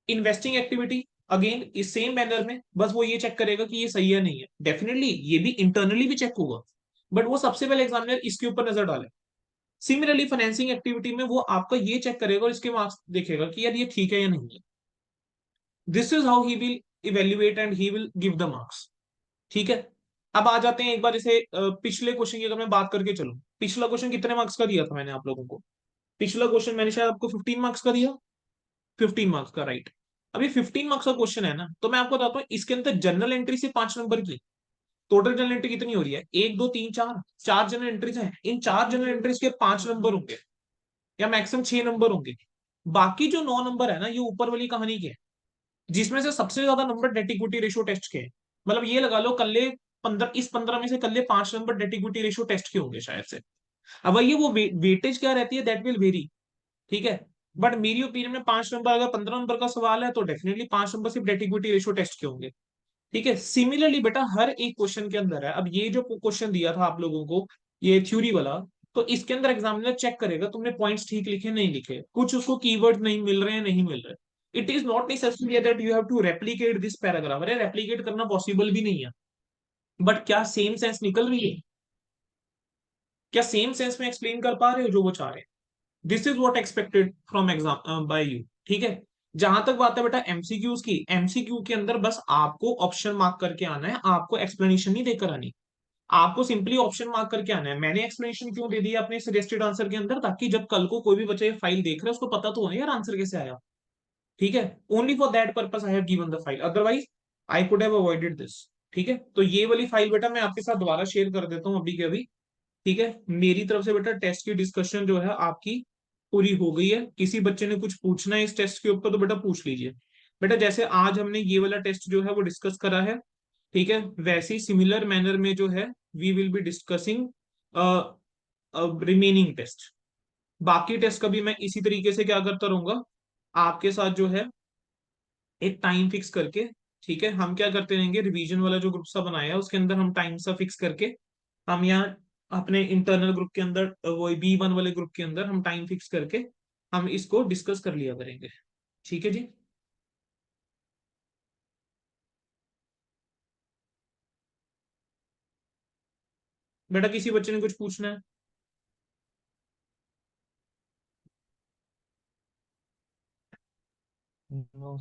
इन्वेस्टिंग एक्टिविटी अगेन इस सेम मैनर में, बस वो ये चेक करेगा कि ये सही है नहीं है। डेफिनेटली ये भी इंटरनली भी चेक होगा, बट वो सबसे पहले एग्जामिनर इसके ऊपर नजर डाले। सिमिलरली फाइनेंसिंग एक्टिविटी में वो आपका ये चेक करेगा और इसके मार्क्स देखेगा कि यार ये ठीक है या नहीं है। This is how he will evaluate and he will give the marks. ठीक है, अब आ जाते हैं एक बार जैसे पिछले क्वेश्चन की अगर मैं बात करके चलूं, पिछला क्वेश्चन कितने मार्क्स का दिया था मैंने आप लोगों को? पिछला क्वेश्चन मैंने शायद आपको 15 मार्क्स का दिया, 15 मार्क्स का, राइट। अभी 15 मार्क्स का क्वेश्चन है ना, तो मैं आपको बताता हूँ इसके अंदर जनरल एंट्री से 5 नंबर की टोटल जनरल एंट्री कितनी हो रही है? 1 2 3 4, 4 जनरल एंट्रीज हैं। इन 4 जनरल एंट्रीज के 5 नंबर होंगे, या मैक्सिमम 6 नंबर होंगे। बाकी जो 9 नंबर है ना, ये ऊपर वाली कहानी के हैं, जिसमें से सबसे ज्यादा number debt equity ratio test के हैं। मतलब ये लगा लो कल्ले 15, इस 15 में से कल्ले 5 number debt equity ratio test के होंगे शायद से। अब ये वो वेटेज क्या रहती है, दैट विल वेरी। ठीक है, बट मेरी ओपिनियन में 5 नंबर, अगर 15 नंबर का सवाल है तो डेफिनेटली 5 नंबर सिर्फ डेट इक्विटी रेशियो टेस्ट के होंगे। ठीक है, सिमिलरली बेटा हर एक क्वेश्चन के अंदर है। अब ये जो क्वेश्चन दिया था आप लोगों को, ये थ्योरी वाला, तो इसके अंदर एग्जामिनर चेक करेगा तुमने पॉइंट्स ठीक लिखे नहीं लिखे, कुछ उसको कीवर्ड नहीं मिल रहे हैं, नहीं मिल रहे। It is not necessary that you have to replicate this paragraph, अरे रेप्लीकेट करना पॉसिबल भी नहीं है, बट क्या सेम सेंस निकल रही है? क्या सेम सेंस में एक्सप्लेन कर पा रहे हो जो वो चाह रहे हैं? This is what expected from exam by you. ठीक है, जहां तक बात है बेटा एमसीक्यूज की, एमसीक्यू के अंदर बस आपको ऑप्शन मार्क करके आना है, आपको एक्सप्लेनेशन नहीं देकर आनी। आपको सिंपली ऑप्शन मार्क करके आना है। मैंने एक्सप्लेनेशन क्यों दे दी अपने सजेस्टेड आंसर के अंदर, ताकि जब कल को कोई भी बच्चा फाइल देख रहा है उसको पता तो हो ना यार आंसर कैसे आया। ठीक है, only for that purpose I have given the file, otherwise I could have avoided this. ठीक है, तो ये वाली फाइल बेटा मैं आपके साथ दोबारा शेयर कर देता हूँ अभी के अभी। ठीक है, मेरी तरफ से बेटा टेस्ट की डिस्कशन जो है आपकी पूरी हो गई है। किसी बच्चे ने कुछ पूछना है इस टेस्ट के ऊपर तो बेटा पूछ लीजिए। बेटा जैसे आज हमने ये वाला टेस्ट जो है वो डिस्कस करा है, ठीक है, वैसे ही सिमिलर मैनर में जो है we will be discussing remaining test. बाकी टेस्ट का भी मैं इसी तरीके से क्या करता रहूंगा आपके साथ जो है, एक टाइम फिक्स करके। ठीक है, हम क्या करते रहेंगे, रिवीजन वाला जो ग्रुप सा बनाया है उसके अंदर हम टाइम सा फिक्स करके, हम यहाँ अपने इंटरनल ग्रुप के अंदर, वो B1 वाले ग्रुप के अंदर हम टाइम फिक्स करके हम इसको डिस्कस कर लिया करेंगे। ठीक है जी। बेटा किसी बच्चे ने कुछ पूछना है? No,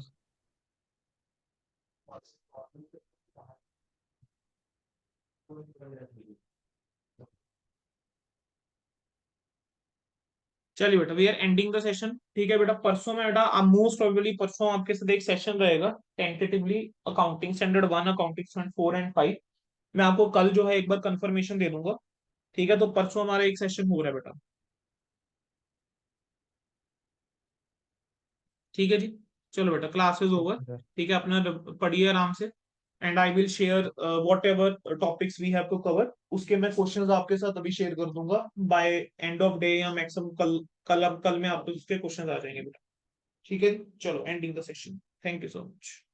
चलिए बेटा, we are ending the session. ठीक है बेटा, परसों में बेटा मोस्ट प्रोबेबली परसों आपके साथ एक सेशन रहेगा tentatively, accounting standard 1, accounting standard 4 and 5। मैं आपको कल जो है एक बार कंफर्मेशन दे दूंगा। ठीक है, तो परसों हमारा एक सेशन हो रहा है बेटा। ठीक है जी। चलो बेटा, class is over. okay, sir. ठीक है, अपना पढ़िए आराम से। And I will share whatever topics we have to cover, उसके मैं क्वेश्चंस आपके साथ अभी शेयर कर दूंगा बाय एंड ऑफ डे, या मैक्सिमम कल। कल में आपको उसके क्वेश्चंस आ जाएंगे बेटा। ठीक है, चलो ending the session. Thank you so much.